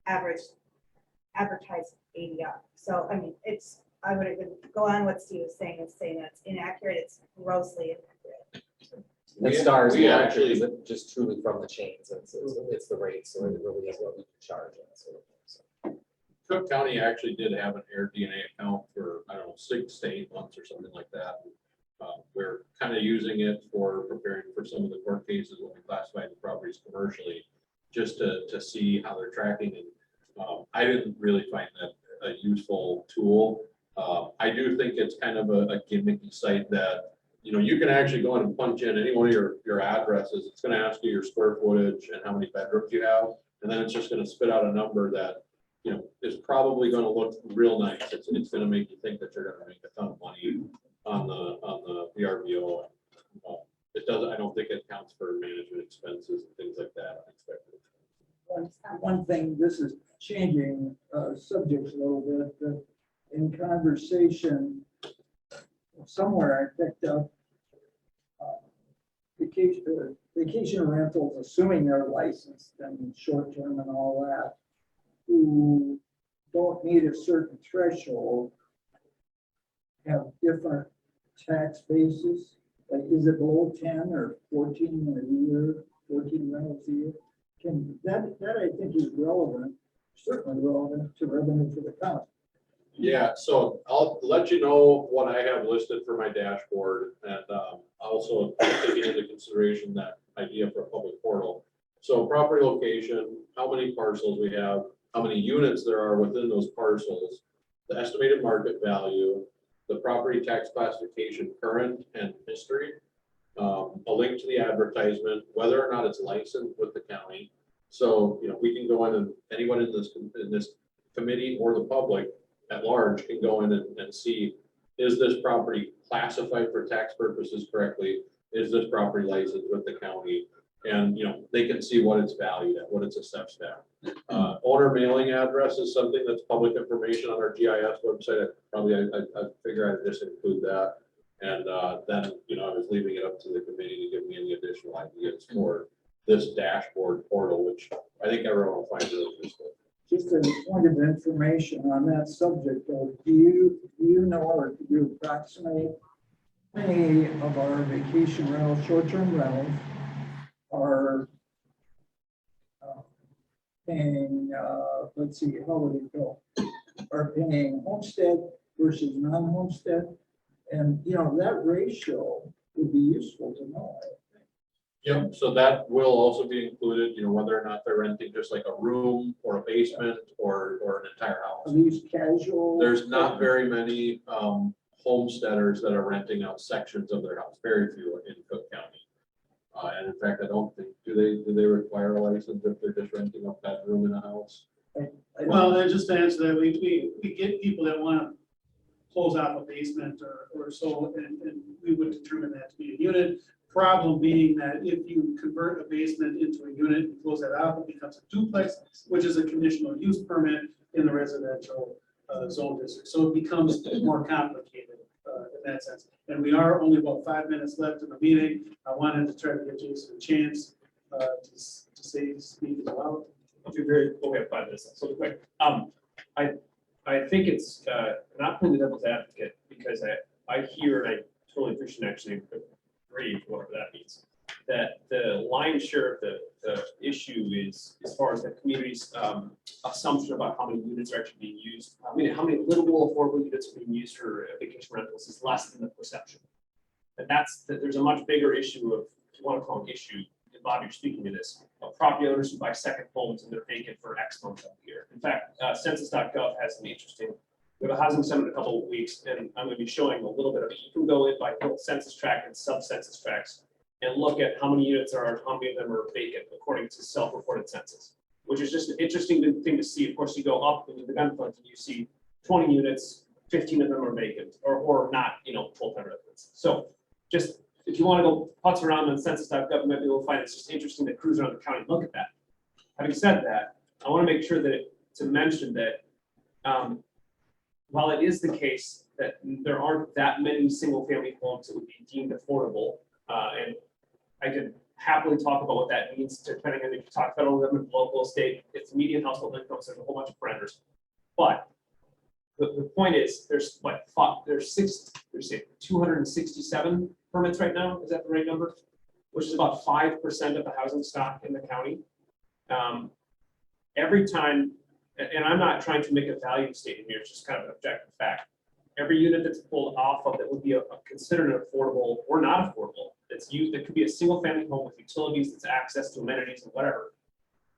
average advertised ADR. So, I mean, I would even go on what Steve was saying and saying that it's inaccurate, it's grossly inaccurate. The STAR is actually just truly from the chains. It's the rate, so it really is what we charge. And that sort of thing, so. Cook County actually did have an AirDNA account for, I don't know, 6 to 8 months or something like that. We're kind of using it for preparing for some of the court cases when we classify the properties commercially, just to see how they're tracking. And I didn't really find that a useful tool. I do think it's kind of a gimmicky site that, you know, you can actually go in and punch in any one of your addresses. It's going to ask you your square footage and how many bedrooms you have. And then it's just going to spit out a number that, you know, is probably going to look real nice. It's going to make you think that you're going to make a ton of money on the VRBO. It doesn't, I don't think it counts for management expenses and things like that unexpected. One thing, this is changing subjects a little bit, but in conversation, somewhere I picked up vacation rentals, assuming they're licensed and short-term and all that, who don't meet a certain threshold, have different tax bases. Like, is it below 10 or 14 a year, 14 rentals a year? That I think is relevant, certainly relevant to revenue for the county. Yeah, so I'll let you know what I have listed for my dashboard, and also taking into consideration that idea for a public portal. So property location, how many parcels we have, how many units there are within those parcels, the estimated market value, the property tax classification current and history, a link to the advertisement, whether or not it's licensed with the county. So, you know, we can go in and anyone in this committee or the public at large can go in and see, is this property classified for tax purposes correctly? Is this property licensed with the county? And, you know, they can see what it's valued at, what it's assessed at. Owner mailing address is something that's public information on our GIS website. I figure I'd just include that. And then, you know, I was leaving it up to the committee to give me any additional ideas for this dashboard portal, which I think everyone will find really useful. Just a point of information on that subject, though, do you know, or could you approximate how many of our vacation rentals, short-term rentals are paying, let's see, how would it go? Are paying homestead versus non-homestead? And, you know, that ratio would be useful to know. Yep, so that will also be included, you know, whether or not they're renting just like a room or a basement or an entire Are house. these casual? There's not very many homesteaders that are renting out sections of their house, very few in Cook County. And in fact, I don't think, do they require a license if they're just renting a bedroom in a house? Well, then just to answer that, we get people that want to close off a basement or so, and we would determine that to be a unit. Problem being that if you convert a basement into a unit and close that off, it becomes a duplex, which is a conditional use permit in the residential zone district. So it becomes more complicated in that sense. And we are only about 5 minutes left in the meeting. I wanted to try to give Jason a chance to speak as well. We have 5 minutes, so quick. I think it's not playing the devil's advocate, because I hear, and I totally appreciate, actually agree, whatever that means, that the lion's share of the issue is, as far as the community's assumption about how many units are actually being used. I mean, how many livable affordable units are being used for vacation rentals is less than the perception. And there's a much bigger issue of, if you want to call it an issue, and Bob, you're speaking to this, of property owners who buy second homes and they're vacant for X months of the year. In fact, census.gov has an interesting, we have a housing summit in a couple of weeks, and I'm going to be showing a little bit of it. You can go in by both census tract and sub-census tracts and look at how many units are, and how many of them are vacant according to self-reported census, which is just an interesting thing to see. Of course, you go up into the gun front and you see 20 units, 15 of them are vacant or not, full-time residents. So just, if you want to go putz around on census.gov, you might be able to find it's just interesting to cruise around the county and look at that. Having said that, I want to make sure to mention that while it is the case that there aren't that many single-family homes that would be deemed affordable, and I could happily talk about what that means, depending on if you talk federal government, local, state, it's median household incomes, there's a whole bunch of parameters. But the point is, there's 267 permits right now. Is that the right number? Which is about 5% of the housing stock in the county. Every time, and I'm not trying to make a value statement here, it's just kind of an objective fact. Every unit that's pulled off of that would be considered an affordable or not affordable, that's used, that could be a single family home with utilities, that's access to amenities and whatever.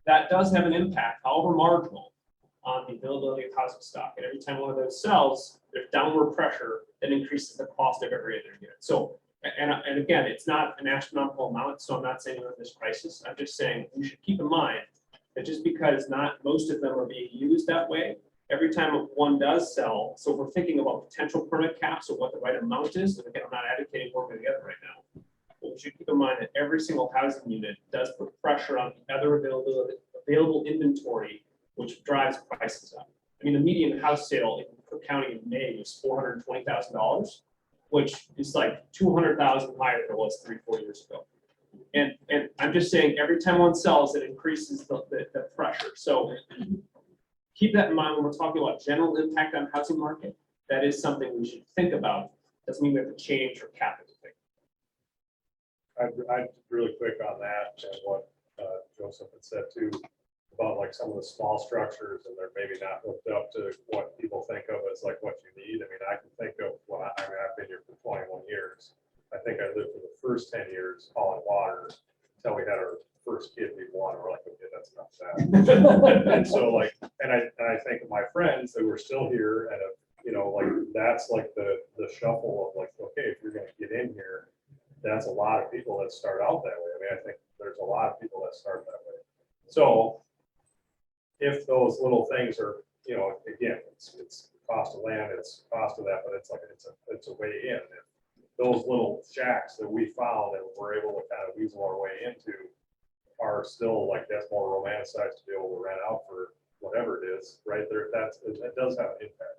That does have an impact, however marginal, on the availability of housing stock. And every time one of those sells, there's downward pressure that increases the cost of every other unit. So, and again, it's not an astronomical amount, so I'm not saying we're in this crisis. I'm just saying we should keep in mind that just because not most of them are being used that way, every time one does sell, so we're thinking about potential permit caps or what the right amount is, and again, I'm not advocating one way or the other right now. But we should keep in mind that every single housing unit does put pressure on the other available inventory, which drives prices up. I mean, the median house sale in Cook County in May was $420,000, which is like 200,000 higher than it was 3-4 years ago. And I'm just saying, every time one sells, it increases the pressure. So keep that in mind when we're talking about general impact on housing market. That is something we should think about. Doesn't mean we have to change or cap anything. I really quick on that and what Joseph had said too, about like some of the small structures and they're maybe not hooked up to what people think of as like what you need. I mean, I can think of, I've been here for 21 years. I think I lived for the first 10 years hauling water until we had our first kid need water. We're like, okay, that's not that. And so like, and I think of my friends that were still here and, like that's like the shuffle of like, okay, if you're going to get in here, that's a lot of people that start out that way. I mean, I think there's a lot of people that start that way. So if those little things are, again, it's cost of land, it's cost of that, but it's like, it's a way in. If those little shacks that we found and we're able to kind of weasel our way into are still like, that's more romanticized to be able to rent out for whatever it is, right there, that does have an impact.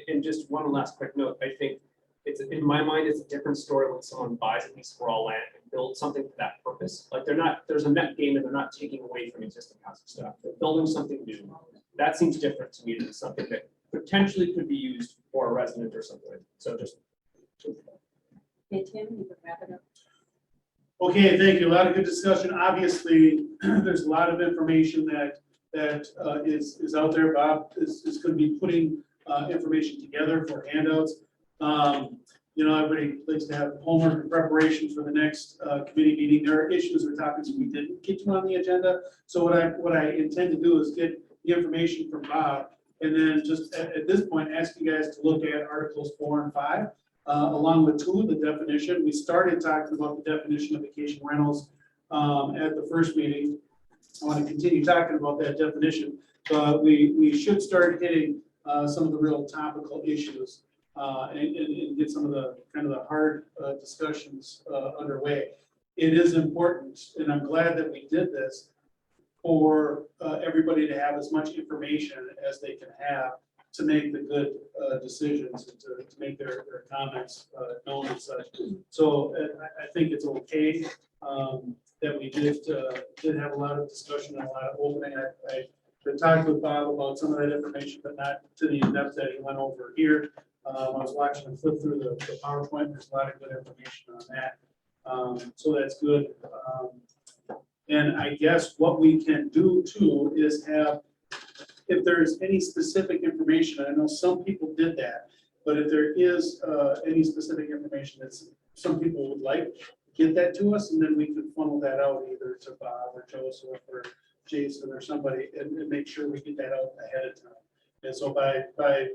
And just one last quick note, I think it's, in my mind, it's a different story when someone buys a piece of raw land and builds something for that purpose. Like there's a net gain and they're not taking away from existing housing stock. They're building something new. That seems different to me than something that potentially could be used for a resident or something. So just. Hey, Tim, you can wrap it up. Okay, thank you. A lot of good discussion. Obviously, there's a lot of information that is out there. Bob is going to be putting information together for handouts. Everybody likes to have homework and preparation for the next committee meeting. There are issues or topics we didn't get to on the agenda. So what I intend to do is get the information from Bob, and then just at this point, ask you guys to look at Articles 4 and 5, along with 2, the definition. We started talking about the definition of vacation rentals at the first meeting. I want to continue talking about that definition, but we should start hitting some of the real topical issues and get some of the kind of the hard discussions underway. It is important, and I'm glad that we did this, for everybody to have as much information as they can have to make the good decisions and to make their comments known and such. So I think it's okay that we did have a lot of discussion and a lot of opening. I talked with Bob about some of that information, but not to the depth that he went over here. I was watching him flip through the PowerPoint. There's a lot of good information on that. So that's good. And I guess what we can do too is have, if there's any specific information, I know some people did that, but if there is any specific information that some people would like, get that to us, and then we can funnel that out either to Bob or Joseph or Jason or somebody, and make sure we get that out ahead of time. And so by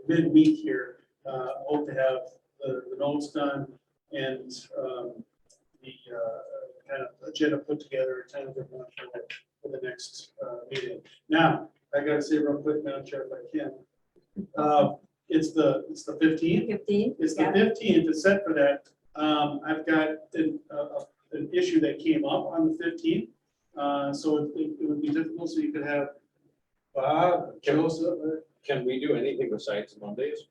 midweek here, hope to have the notes done and the kind of agenda put together, tentative one for the next meeting. Now, I gotta say real quick, Madam Chair, if I can. It's the 15th. 15? It's the 15th, it's set for that. I've got an issue that came up on the 15th. So it would be difficult, so you could have Bob, Joseph. Can we do anything besides Mondays?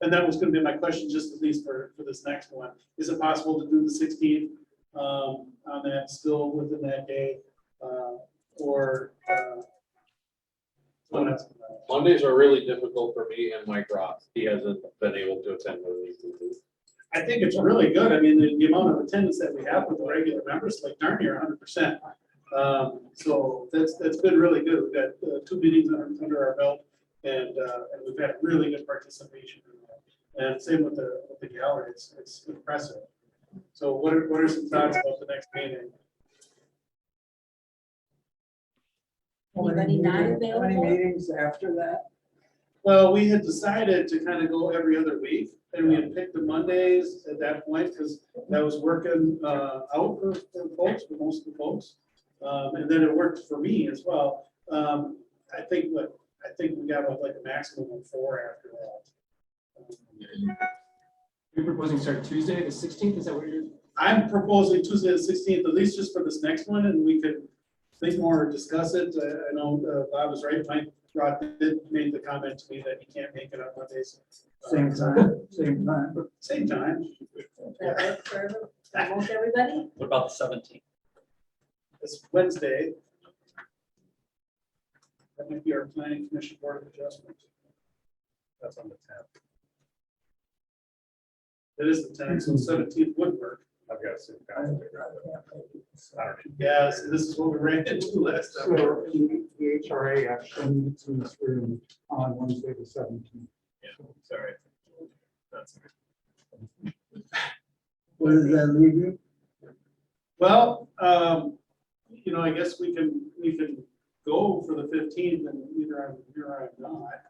And that was gonna be my question, just at least for this next one. Is it possible to do the 16th on that, still within that day? Or what else? Mondays are really difficult for me and Mike Roth. He hasn't been able to attend one of these meetings. I think it's really good. I mean, the amount of attendance that we have with the regular members, like darn near 100%. So that's been really good. We've got 2 meetings under our belt, and we've had really good participation. And same with the gallery. It's impressive. So what are some thoughts about the next meeting? Anybody not How many available? meetings after that? Well, we had decided to kind of go every other week, and we had picked the Mondays at that point because that was working out for folks, for most of the folks. And then it worked for me as well. I think we got like a maximum of 4 after that. You're proposing start Tuesday, the 16th, is that what you're? I'm proposing Tuesday the 16th, at least just for this next one, and we could think more, discuss it. I know Bob was right. Mike Roth did made the comment to me that he can't make it on Mondays. Same time, same time. Same time. That work for almost everybody? What about the 17th? It's Wednesday. That might be our planning commission board of adjustment. That's on the 10th. It is the 10th, so 17th would work. I've got some conflict. I don't know. Yeah, so this is what we ran into last time. So the HRA actually meets in this room on Wednesday, the 17th. Yeah, sorry. That's Where does that leave you? Well, I guess we can go for the 15th, and either I'm here or I'm not.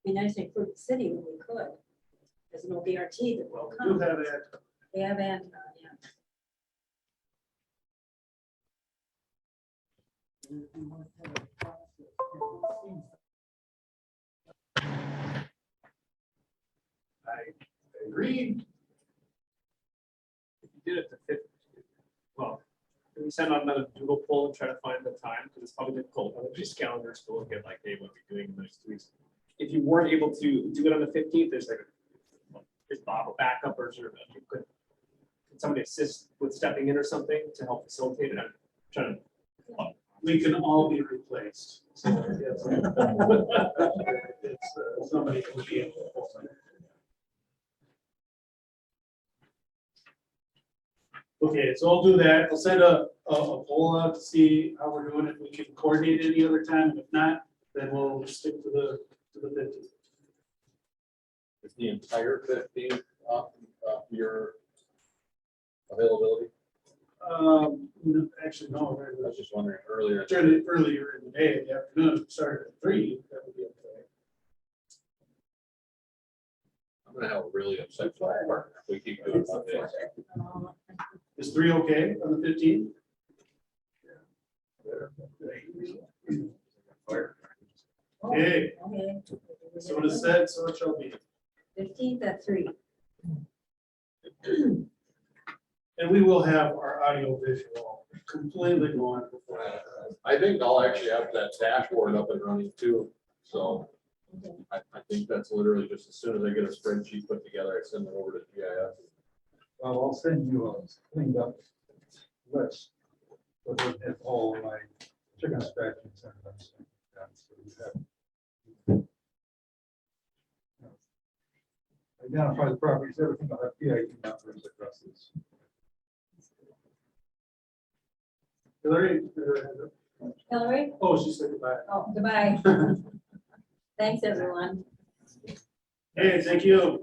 Be nice to include the city when we could. There's no guarantee that will Do come. have that. They have Anton, yeah. I agree. If you did it the 5th, well, can we send out another doodle poll and try to find the time? Because it's probably difficult. Everybody's calendars to look at like, hey, what are we doing in the next 2 weeks? If you weren't able to do it on the 15th, there's Bob a backup or sort of, could somebody assist with stepping in or something to help facilitate it? I'm trying to. We can all be replaced. So it's somebody who will be able to hold it. Okay, so I'll do that. I'll send a poll out to see how we're doing. If we can coordinate any other time. If not, then we'll stick to the 15th. Is the entire 15th your availability? Actually, no. I was just wondering earlier. Earlier in the day, in the afternoon, started at 3. That would be okay. I'm gonna have a really upset partner if we keep doing Mondays. Is 3 okay on the 15th? Okay, Okay. so it is said, so it shall be. 15th at 3. And we will have our audio visual completely going before that. I think I'll actually have that dashboard up and running too, so I think that's literally just as soon as I get a spreadsheet put together, I send it over to GIS. Well, I'll send you a cleaned up list. But with all my chicken scratchings and everything. So you have- Identify the properties, everything will have PID numbers, addresses. Hillary? Hillary? Oh, she said goodbye. Oh, goodbye. Thanks, everyone. Hey, thank you.